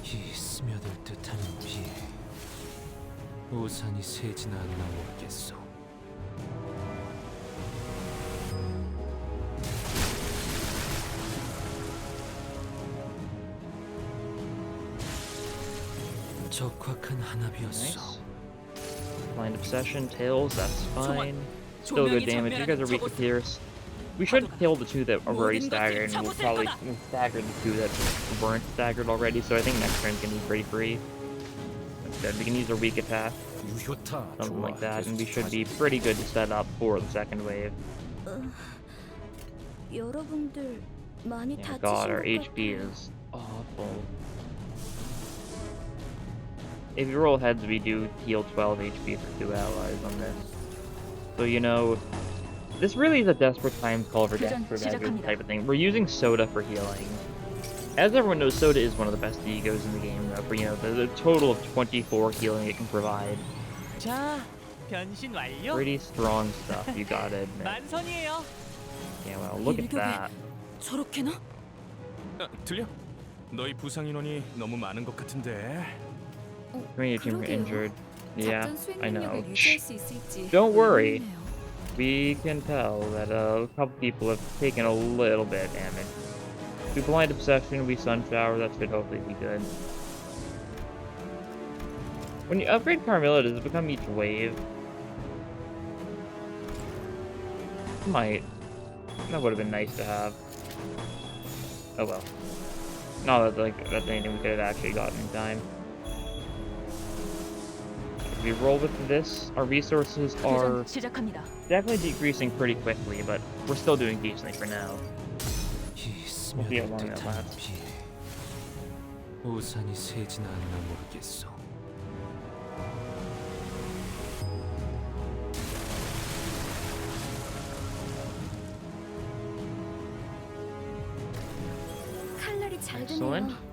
이 스며들 듯한 비에 우산이 새지나 않나 모르겠소. 적확한 한압이었어. Nice. Blind Obsession, Tails, that's fine. Still good damage. You guys are weak to Pierce. We should kill the two that are already staggered, and we'll probably stagger the two that weren't staggered already, so I think next turn's gonna be pretty free. Instead, we can use our weak attack, something like that, and we should be pretty good to set up for the second wave. 여러분들 많이 Yeah, 다치신 God, our 것 HP 같아요. is awful. If you roll heads, we do heal 12 HP for 2 allies on this. So, you know, this really is a desperate times call for desperate measures type of thing. We're using Soda for healing. As everyone knows, Soda is one of the best egos in the game, though, for, you know, the total of 24 healing it can provide. 자, 변신 완료. Pretty strong stuff, you gotta admit. 만선이에요. Yeah, well, look at that. 저렇게나? 들려? 너희 부상 인원이 너무 많은 것 같은데. Many team were injured. Yeah, 작전 I 수행 know. 능력을 유지할 수 있을지 Don't worry. 의문이네요. We can tell that a couple people have taken a little bit of damage. We Blind Obsession, we Sun Shower, that should hopefully be good. When you upgrade Carmilla, does it become each wave? Might. That would have been nice to have. Oh well. No, that's anything we could have actually gotten in time. we roll with this. Our resources are 교전 시작합니다. definitely decreasing pretty quickly, but we're still doing decently for now. 이 We'll see how long 스며들 that 듯한 lasts. 비. 우산이 새지나 않나 모르겠어. 칼날이 잘 Excellent. 드네요.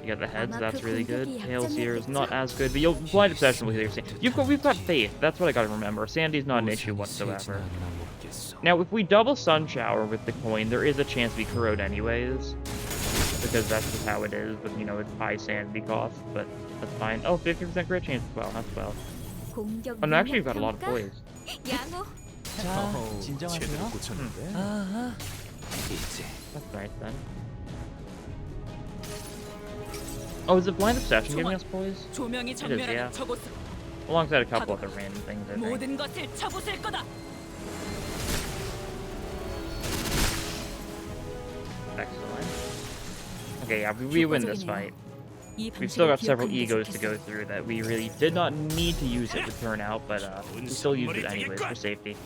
You got the heads, that's really good. Tails here is not as good, but you'll blind obsession will hear we've got faith. That's what I gotta remember. Sanity's not an issue 우산이 새지나 whatsoever. 않나 모르겠어. Now, if we double Sun Shower with the coin, there is a chance we corrode anyways. Because that's just how it is with, you know, its high sanity cost, but that's fine. Oh, 50% crit chance as well, that's well. 공격 Oh, no, actually, you've got a lot of 능력 boys. 평가? 양호. 자, 제대로 진정하세요. 꽂혔는데. 아하. 이제 That's nice then. Oh, is it Blind Obsession giving us poise? 조명이 yeah. 전멸하는 저곳으로 Alongside a couple other random things, I think. 모든 것을 쳐부술 거다. Excellent. Okay, yeah, we win this fight. 이 We've still got 방식을 several 기억하는 게 egos to go 좋겠어. through that we really did not need to use it to turn out, but we still used it anyways for safety.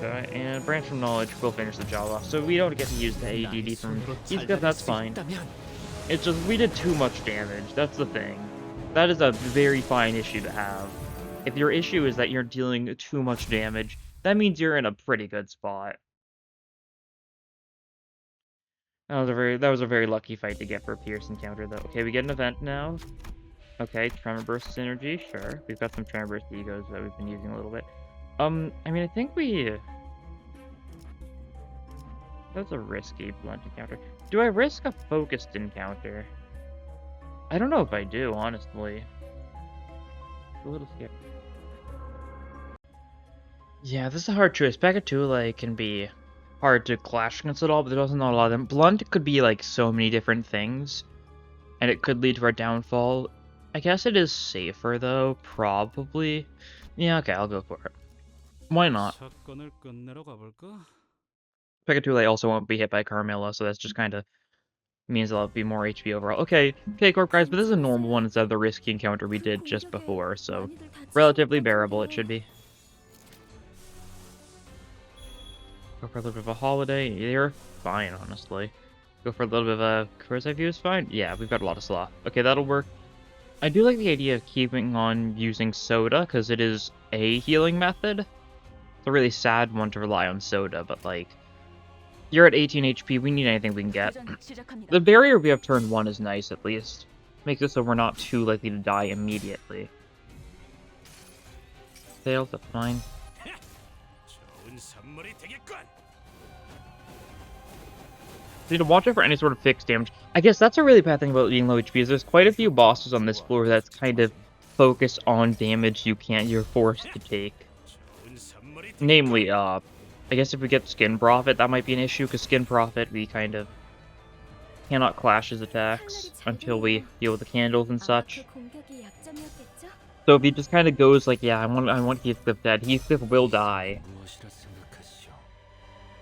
Okay, and Branch from Knowledge will finish the job off, so we don't get to use the ADD from E.G.O, that's fine. It's just, we did too much damage, that's the thing. That is a very fine issue to have. If your issue is that you're dealing too much damage, that means you're in a pretty good spot. That was a very lucky fight to get for a Pierce encounter, though. Okay, we get an event now. Okay, Tremor Burst Synergy, sure. We've got some Tremor Burst Egos that we've been using a little bit. I mean, I think we... That's a risky blunt encounter. Do I risk a focused encounter? I don't know if I do, honestly. It's a little scary. Yeah, this is a hard choice. Pagatula can be hard to clash against it all, but there's also not a lot of them. Blunt could be like so many different things, and it could lead to our downfall. I guess it is safer though, probably. Yeah, okay, I'll go for it. Why not? 사건을 끝내러 가볼까? Pegatule also won't be hit by Carmilla, so that's just kind of means there'll be more HP overall. Okay, K-Corp guys, but this is a normal one instead of the risky encounter we did just before, so relatively bearable it should be. Go for a little bit of a holiday. You're fine, honestly. Go for a little bit of a Bird's Eye View is fine. Yeah, we've got a lot of sloth. Okay, that'll work. I do like the idea of keeping on using soda, because it is a healing method. It's a really sad one to rely on soda, but like, you're at 18 HP, we need anything we can get. 교전 시작합니다. The barrier we have turn 1 is nice, at least. Makes it so we're not too likely to die immediately. Fails, that's fine. 좋은 선물이 되겠군. Need to watch out for any sort of fixed damage. I guess that's a really bad thing about being low HP, is there's quite a few bosses on this floor that's kind of focused on damage you're forced to take. 좋은 선물이 Namely, I guess if we get Skin Prophet, that might be an issue, because Skin Prophet, we kind of cannot clash his attacks until we deal with the candles and such. 그 공격이 약점이었겠죠? So if he just kind of goes like, yeah, I want Heathcliff dead, Heathcliff will die. 무엇이라 생각하시오?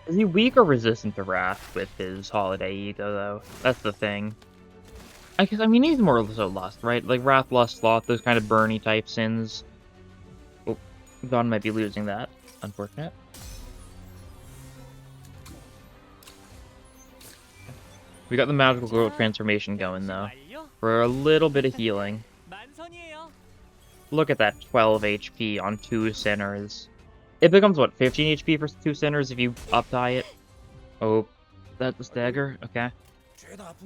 Is he weak or resistant to Wrath with his Holiday Ego, though? That's the thing. I mean, he's more so Lust, right? Like, Wrath, Lust, Sloth, those kind of burny type sins. Oh, Gon might be losing that. Unfortunate. We got the magical growth transformation going, though. For a little bit of healing. 만선이에요. Look at that 12 HP on 2 Sinners. It becomes, what, 15 HP for 2 Sinners if you up-die it? Oh, that's a stagger? Okay.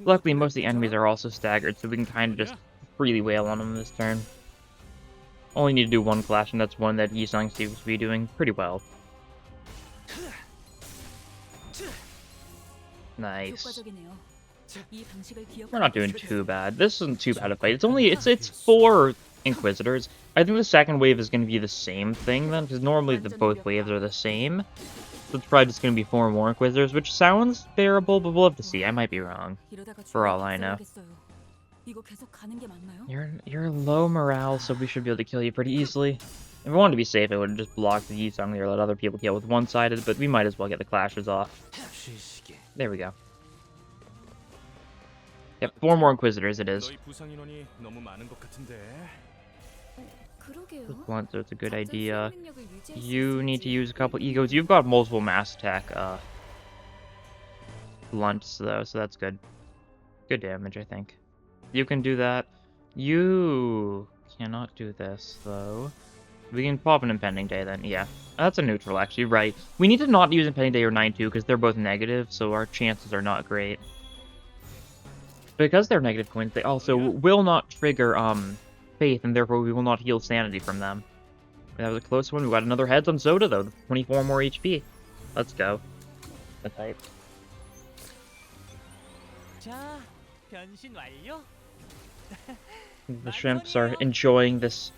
Luckily, most of the enemies are also staggered, so we can kind of just freely wail on them this turn. Only need to do one clash, and that's one that Yisung seems to be doing pretty well. Nice. 효과적이네요. 이 방식을 기억. We're not doing too bad. This isn't too bad a fight. It's 4 Inquisitors. I think the second wave is going to be the same thing then, because normally both waves are the same. So it's probably just going to be 4 more Inquisitors, which sounds bearable, but we'll have to see. I might be wrong. 이러다가 For all I know. 죽어야겠어요. 이거 계속 가는 게 맞나요? You're low morale, so we should be able to kill you pretty easily. If we wanted to be safe, I would have just blocked the Yisung there, let other people kill with one-sided, but we might as well get the clashes off. 쉬시게. There we go. Yep, 4 more Inquisitors it is. 너희 부상 인원이 너무 많은 것 같은데. 그러게요. Blunt, so it's a good 작전 idea. 수행 능력을 유지할 수 You need to 있을지. use a couple egos. You've got multiple mass attack blunts though, so that's good. Good damage, I think. You can do that. You cannot do this though. We can pop an Impending Day then, yeah. That's a neutral actually, right. We need to not use Impending Day or 9-2 because they're both negative, so our chances are not great. Because they're negative coins, they also will not trigger Faith, and therefore we will not heal Sanity from them. That was a close one. We got another heads on Soda though, 24 more HP. Let's go. The type. 자, 변신 완료. The shrimps are enjoying this,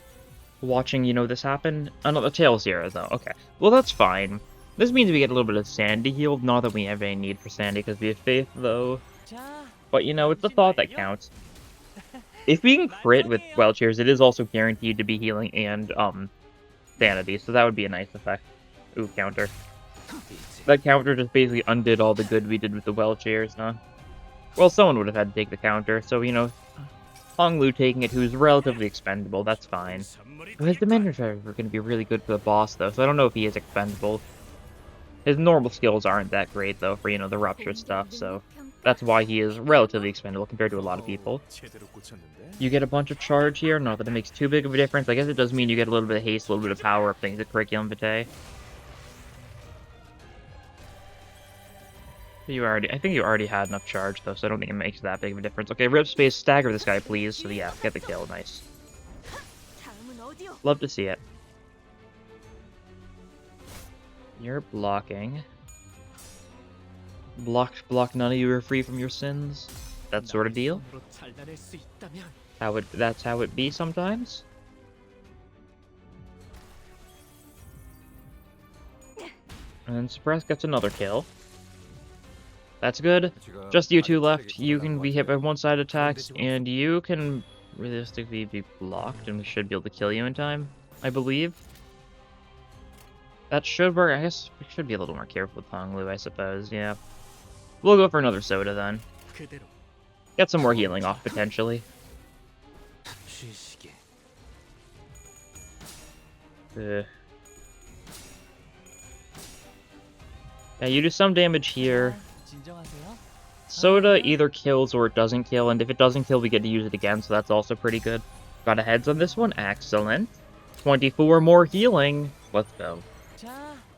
watching, you know, this happen. Oh no, the tail's here though. Okay, well that's fine. This means we get a little bit of Sanity healed. Not that we have any need for Sanity because we have Faith though. 자, But you know, it's the thought that counts. If we can crit with Welchers, it is also guaranteed to be healing and Sanity, so that would be a nice effect. Ooh, counter. That counter just basically undid all the good we did with the Welchers, huh? Well, someone would have had to take the counter, so you know, Hong Lu taking it, who's relatively expendable, that's fine. Well, his Dimension are going to be really good for the boss, though, so I don't know if he is expendable. His normal skills aren't that great, though, for, you know, the Rupture stuff, so that's why he is relatively expendable compared to a lot of people. You get a bunch of charge here, not that it makes too big of a difference. I guess it does mean you get a little bit of haste, a little bit of power up things at Curriculum Vitae. I think you already had enough charge, though, so I don't think it makes that big of a difference. Okay, rip space, stagger this guy, please. So yeah, get the kill, nice. Love to see it. You're blocking. Block, none of you are free from your sins. That sort of deal. That's how it be sometimes. And Suppress gets another kill. That's good. Just you two left. You can be hit by one-side attacks, and you can realistically be blocked, and we should be able to kill you in time, I believe. That should work. I guess we should be a little more careful with Hong Lu, I suppose, yeah. We'll go for another soda, then. Get some more healing off, potentially. Yeah, you do some damage here. Soda either kills or it doesn't kill, and if it doesn't kill, we get to use it again, so that's also pretty good. Got a heads on this one. Excellent. 24 more healing. Let's go.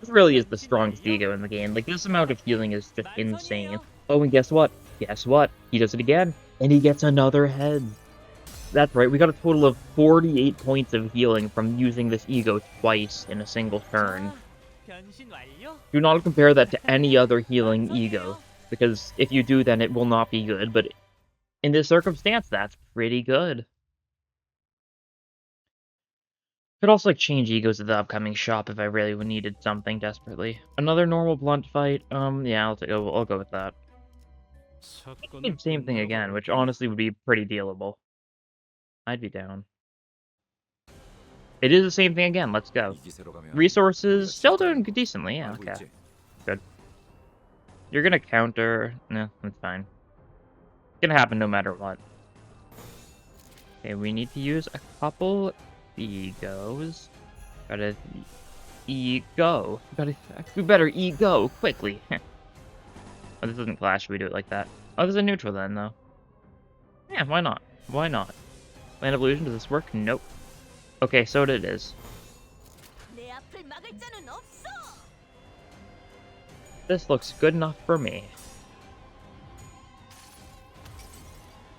This really is the strongest E.G.O in the game. Like, this amount of healing is just insane. Oh, and guess what? Guess what? He does it again, and he gets another head. That's right, we got a total of 48 points of healing from using this E.G.O twice in a single turn. Do not compare that to any other healing E.G.O, because if you do, then it will not be good, but in this circumstance, that's pretty good. Could also, like, change E.G.Os at the upcoming shop if I really needed something desperately. Another normal blunt fight, yeah, I'll go with that. Same thing again, which honestly would be pretty dealable. I'd be down. It is the same thing again, let's go. Resources, still doing decently, yeah, okay. Good. You're gonna counter, no, that's fine. It's gonna happen no matter what. Okay, we need to use a couple E.G.Os. Gotta E.G.O. We better E.G.O quickly. Oh, this doesn't clash, we do it like that. Oh, there's a neutral then, though. Yeah, why not? Why not? Land of Illusion, does this work? Nope. Okay, so it is. This looks good enough for me.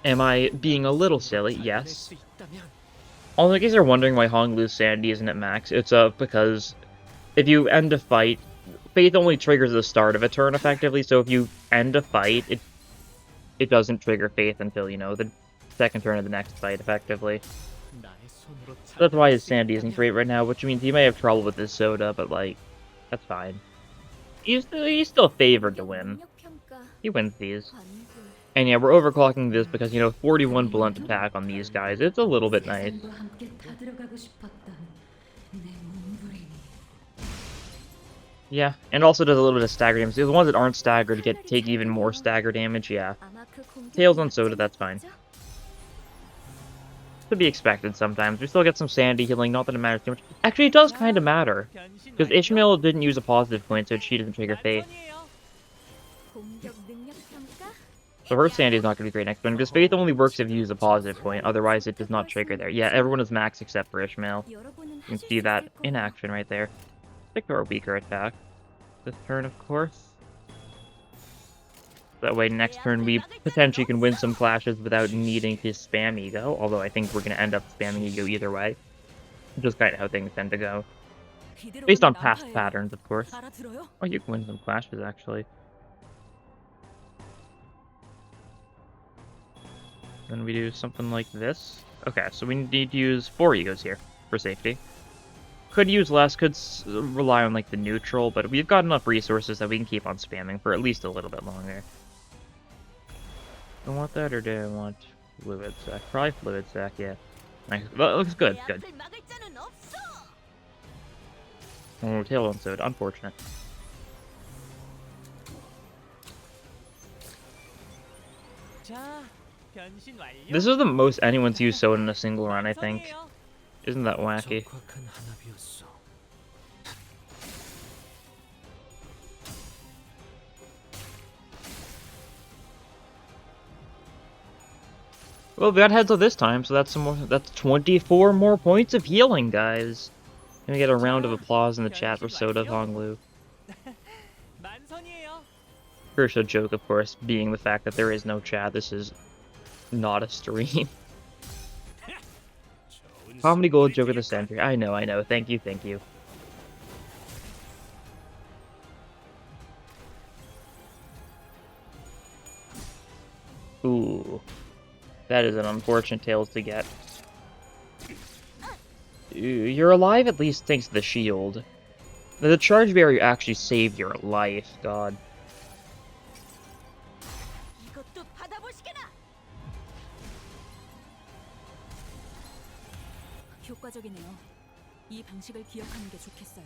Am I being a little silly? Yes. Also, in case you're wondering why Hong Lu's sanity isn't at max, it's because if you end a fight, Faith only triggers the start of a turn effectively, so if you end a fight, it doesn't trigger Faith until, you know, the second turn of the next fight, effectively. That's why his sanity isn't great right now, which means he may have trouble with his soda, but, like, that's fine. He's still favored to win. He wins these. And yeah, we're overclocking this because, you know, 41 blunt attack on these guys, it's a little bit nice. Yeah, and also does a little bit of stagger damage. The ones that aren't staggered take even more stagger damage, yeah. 아마 그 공격이 Tails on Soda, that's fine. 약해졌겠죠? To be expected sometimes. We still get some sanity healing, not that it matters too much. Actually, it does kind of matter. 변신 Because 완료. Ishmael didn't use a positive point, so she doesn't trigger Faith. 만선이에요. 공격 능력 평가? So her sanity is not going to be great next turn, because Faith only works if you use a positive point, otherwise it does not trigger there. Yeah, everyone is max except for Ishmael. 여러분은 You can 하실 see 수 that 있을 in 거예요. action right there. Stick to our weaker attack. This turn, of course. That way, next turn we potentially can win some clashes without needing to spam E.G.O, although I think we're going to end up spamming E.G.O either way. Just kind of how things tend to go. 이대로 Based on 가면 past 난파예요. patterns, of course. 알아들어요? Oh, you can win some clashes, actually. Then we do something like this. Okay, so we need to use 4 E.G.Os here for safety. Could use less, could rely on like the neutral, but we've got enough resources that we can keep on spamming for at least a little bit longer. Do I want that, or do I want fluid sac? Probably fluid sac, yeah. Nice. That looks good, good. 내 앞을 막을 자는 없어. Oh, tail on Soda, unfortunate. 자, 변신 완료. This is the most anyone's used Soda in a single run, I think. 만선이에요. Isn't that wacky? 적확한 한압이었어. Well, we got heads up this time, so that's some more. That's 24 more points of healing, guys. Gonna get a round of applause in the chat for Soda Honglu. 만선이에요. First, a joke, of course, being the fact that there is no chat. This is not a stream. Comedy gold joke of the century. I know, I know. Thank you, thank you. Ooh. That is an unfortunate Tails to get. Ooh, you're alive at least thanks to the shield. The charge barrier actually saved your life, god. 이것도 받아보시게나. 효과적이네요. 이 방식을 기억하는 게 좋겠어요.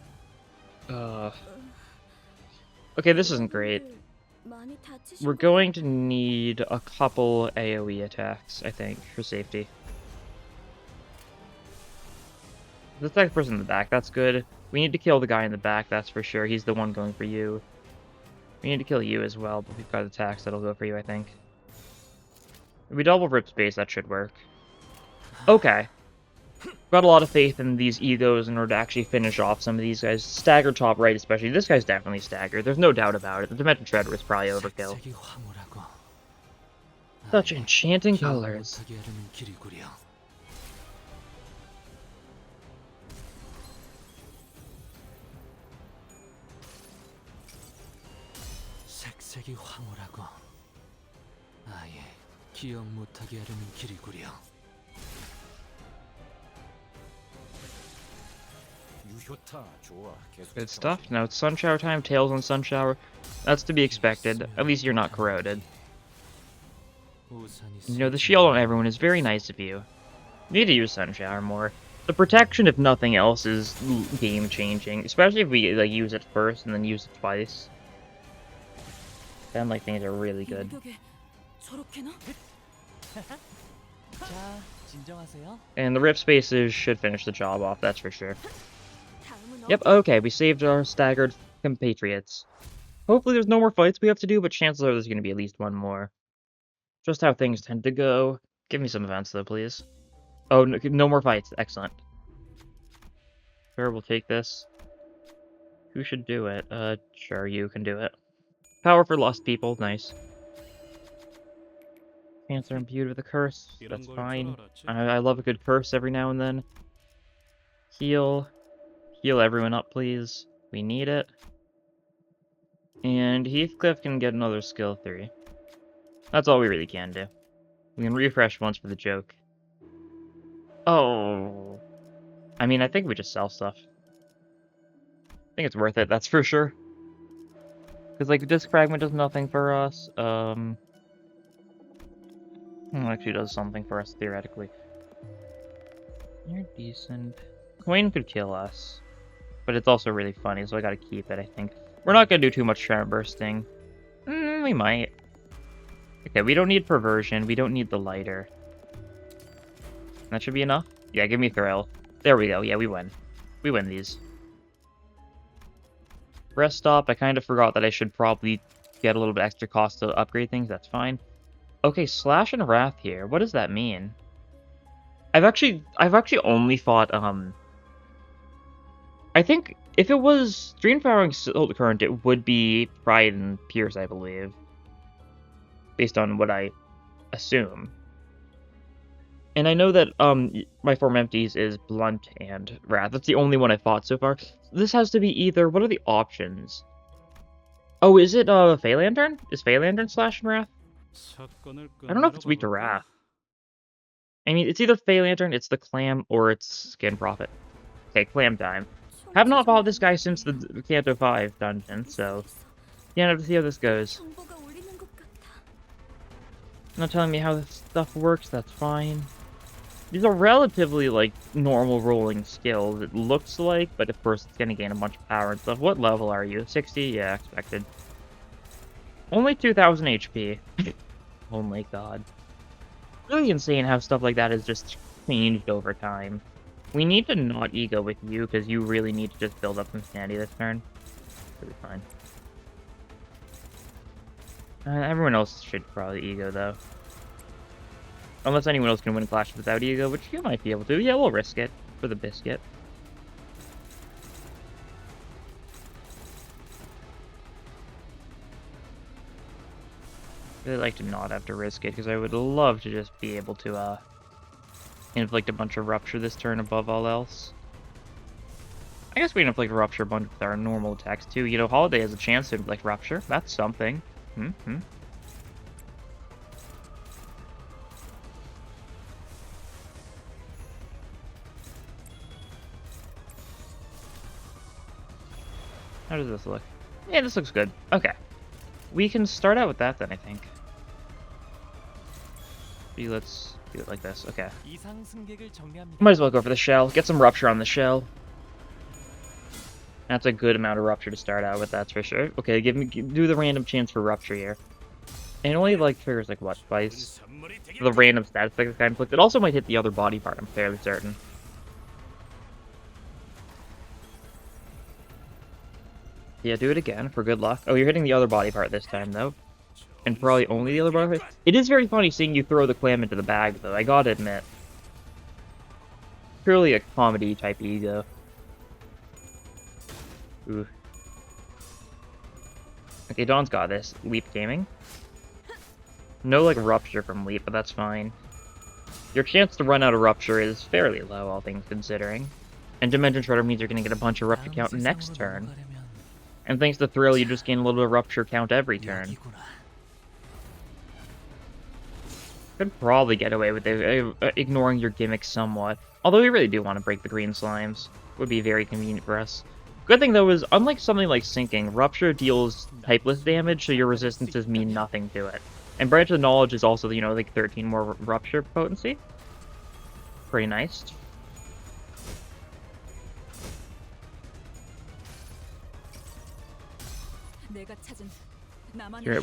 Okay, this isn't great. 많이 다치신 We're going to need a couple AoE attacks, I think, for safety. The attack person in the back, that's good. We need to kill the guy in the back, that's for sure. He's the one going for you. We need to kill you as well, but we've got attacks that'll go for you, I think. If we double rip space, that should work. Okay. Got a lot of faith in these E.G.Os in order to actually finish off some of these guys. Staggered top right especially. This guy's definitely staggered. There's no doubt about it. The Dimension Shredder is probably overkill. 색색이 황홀하고. Such 아예 enchanting 기억 colors. 못하게 하려는 길이구려. 색색이 황홀하고. 아예 기억 못하게 하려는 길이구려. Good stuff. Now it's Sun Shower time. Tails on Sun Shower. That's to be expected. At least you're not corroded. You know, the shield on everyone is very nice of you. You need to use Sun Shower more. The protection, if nothing else, is game-changing. Especially if we like use it first and then use it twice. Then, like, things are really good. 공격에 저렇게나? 자, 진정하세요. And the rip spaces should finish the job off, that's for sure. 다음은 Yep, okay, we saved our staggered compatriots. Hopefully there's no more fights we have to do, but chances are there's going to be at least one more. Just how things tend to go. Give me some events, though, please. Oh, no more fights. Excellent. Sure, we'll take this. Who should do it? Sure, you can do it. Power for lost people, nice. Cancer imbued with a curse, that's fine. I love a good curse every now and then. Heal. Heal everyone up, please. We need it. And Heathcliff can get another skill 3. That's all we really can do. We can refresh once for the joke. Oh. I mean, I think we just sell stuff. I think it's worth it, that's for sure. Because, like, Disc Fragment does nothing for us. Well, actually does something for us, theoretically. You're decent. Coin could kill us. But it's also really funny, so I gotta keep it, I think. We're not gonna do too much Tremor Bursting. We might. Okay, we don't need Perversion. We don't need the Lighter. That should be enough? Yeah, give me Thrill. There we go. Yeah, we win. We win these. Rest Stop. I kind of forgot that I should probably get a little bit extra cost to upgrade things. That's fine. Okay, Slash and Wrath here. What does that mean? I've actually only fought, I think if it was Dream Powering Silt Current, it would be Pride and Pierce, I believe. Based on what I assume. And I know that my form empties is Blunt and Wrath. That's the only one I fought so far. This has to be either... What are the options? Oh, is it Fey Lantern? Is Fey Lantern Slash and Wrath? I don't know if it's weak to Wrath. I mean, it's either Fey Lantern, it's the Clam, or it's Skin Prophet. Okay, Clam time. Have not fought this guy since the Kanto 5 dungeon, so... Yeah, I have to see how this goes. Not telling me how this stuff works, that's fine. These are relatively, like, normal rolling skills, it looks like, but of course it's gonna gain a bunch of power and stuff. What level are you? 60? Yeah, expected. Only 2,000 HP. Oh my god. Really insane how stuff like that has just changed over time. We need to not E.G.O with you, because you really need to just build up some sanity this turn. Should be fine. Everyone else should probably E.G.O though. Unless anyone else can win Clash without E.G.O, which you might be able to. Yeah, we'll risk it for the biscuit. I'd like to not have to risk it, because I would love to just be able to inflict a bunch of Rupture this turn above all else. I guess we can inflict Rupture a bunch with our normal attacks too. You know, Holiday has a chance to inflict Rupture. That's something. How does this look? Yeah, this looks good. Okay. We can start out with that then, I think. Let's do it like this. Okay. Might as well go for the shell. Get some Rupture on the shell. That's a good amount of Rupture to start out with, that's for sure. Okay, do the random chance for Rupture here. And it only, like, triggers, like, what, twice? The random status effect is kind of inflicted. It also might hit the other body part, I'm fairly certain. Yeah, do it again for good luck. Oh, you're hitting the other body part this time, though. And probably only the other body part. It is very funny seeing you throw the Clam into the bag, though, I gotta admit. Purely a comedy-type E.G.O. Ooh. Okay, Dawn's got this. Leap Gaming. No, like, Rupture from Leap, but that's fine. Your chance to run out of Rupture is fairly low, all things considering. And Dimension Shredder means you're gonna get a bunch of Rupture count next turn. And thanks to Thrill, you just gain a little bit of Rupture count every turn. Could probably get away with it, ignoring your gimmick somewhat. Although we really do want to break the green slimes. Would be very convenient for us. Good thing, though, is unlike something like Sinking, Rupture deals typeless damage, so your resistances mean nothing to it. And Branch of Knowledge is also, you know, like 13 more Rupture potency. Pretty nice.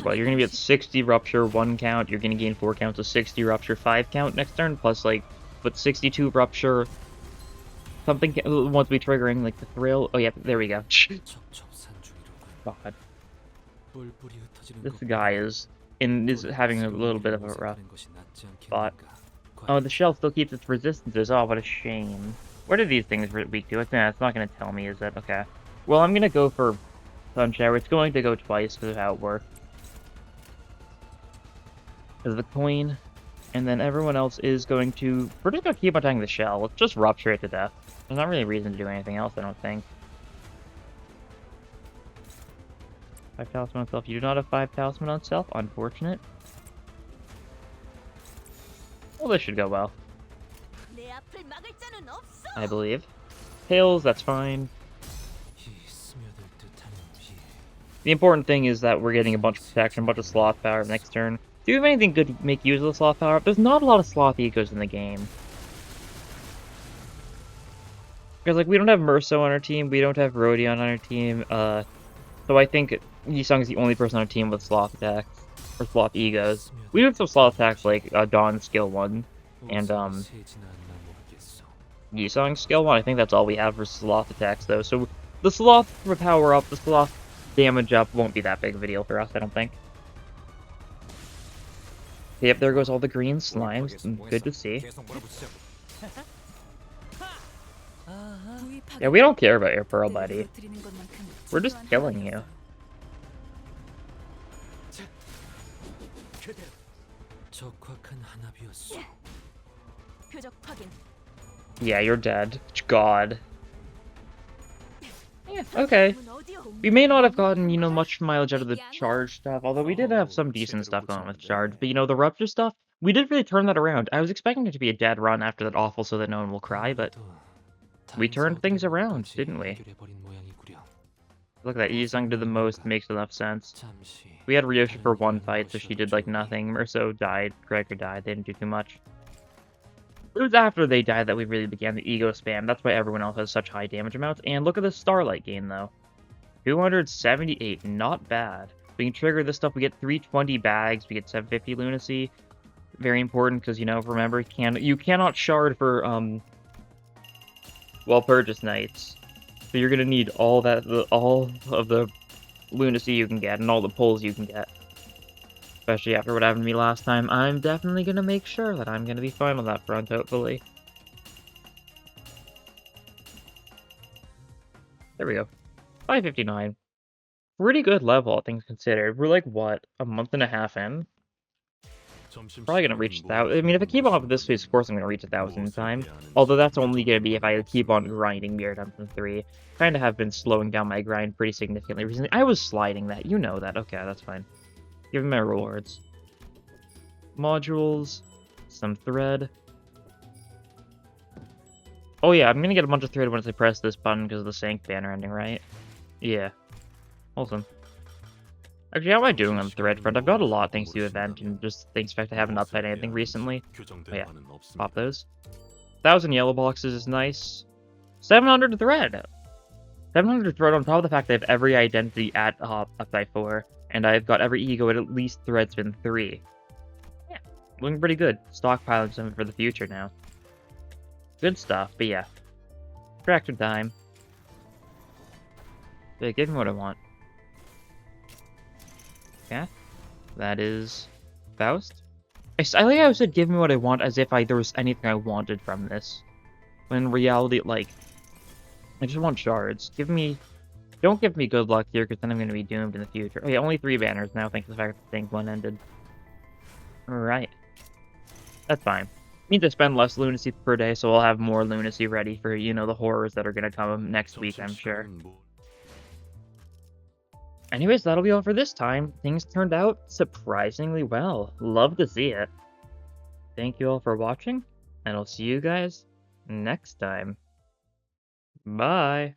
Well, you're gonna be at 60 Rupture, 1 count, you're gonna gain 4 counts of 60 Rupture, 5 count next turn, plus, like, but 62 Rupture, something wants to be triggering, like the Thrill. Oh, yeah, there we go. God. This guy is having a little bit of a rough spot. Oh, the shell still keeps its resistances. Oh, what a shame. What are these things weak to? It's not gonna tell me, is it? Okay. Well, I'm gonna go for Sun Shower. It's going to go twice because of how it worked. Because of the coin. And then everyone else is going to... We're just going to keep attacking the shell. Let's just Rupture it to death. There's not really a reason to do anything else, I don't think. 5 Talisman on Self. You do not have 5 Talisman on Self. Unfortunate. Well, this should go well. I believe. Tails, that's fine. The important thing is that we're getting a bunch of protection, a bunch of sloth power next turn. Do you have anything good to make use of the sloth power? There's not a lot of sloth E.G.Os in the game. Because, like, we don't have Merso on our team, we don't have Rodion on our team, so I think Yi-Sung is the only person on our team with sloth attacks, or sloth egos. We do have some sloth attacks, like, Dawn skill 1, and, Yi-Sung skill 1, I think that's all we have for sloth attacks, though, so the sloth power up, the sloth damage up won't be that big of a deal for us, I don't think. Yep, there goes all the green slimes, good to see. Yeah, we don't care about your pearl, buddy. We're just killing you. Yeah, you're dead. God. Yeah, okay. We may not have gotten, you know, much mileage out of the charge stuff, although we did have some decent stuff going with charge. But, you know, the rupture stuff, we did really turn that around. I was expecting it to be a dead run after that awful so that no one will cry, but we turned things around, didn't we? Look at that, Yi-Sung did the most, makes enough sense. We had Ryosha for one fight, so she did, like, nothing. Merso died, Gregor died, they didn't do too much. It was after they died that we really began the E.G.O spam, that's why everyone else has such high damage amounts. And look at the Starlight gain, though. 278, not bad. We can trigger this stuff, we get 320 bags, we get 750 lunacy. Very important, because, you know, remember, you cannot shard for, Walpurgis Nights. So you're gonna need all of the lunacy you can get, and all the pulls you can get. Especially after what happened to me last time, I'm definitely gonna make sure that I'm gonna be fine on that front, hopefully. There we go. 559. Pretty good level, all things considered. We're like, what, a month and a half in? Probably gonna reach 1,000. I mean, if I keep on with this pace, of course I'm gonna reach 1,000 in time. Although that's only gonna be if I keep on grinding Mirror Dungeon 3. Kinda have been slowing down my grind pretty significantly recently. I was sliding that, you know that. Okay, that's fine. Give me my rewards. Modules. Some thread. Oh yeah, I'm gonna get a bunch of thread once I press this button because of the Sank banner ending, right? Yeah. Awesome. Actually, how am I doing on the thread front? I've got a lot thanks to the event, and just thanks fact I haven't updated anything recently. Oh yeah, pop those. 1,000 yellow boxes is nice. 700 thread! 700 thread on top of the fact I have every identity at up by 4, and I've got every E.G.O at least thread spin 3. Yeah, looking pretty good. Stockpiling something for the future now. Good stuff, but yeah. Tractor time. Okay, give me what I want. Yeah, that is Faust. I like how I said give me what I want as if there was anything I wanted from this. When in reality, like, I just want shards. Don't give me good luck here, because then I'm going to be doomed in the future. Oh yeah, only 3 banners now, thanks to the fact that thing 1 ended. Alright. That's fine. Means I spend less lunacy per day, so I'll have more lunacy ready for, you know, the horrors that are going to come next week, I'm sure. Anyways, that'll be all for this time. Things turned out surprisingly well. Love to see it. Thank you all for watching, and I'll see you guys next time. Bye!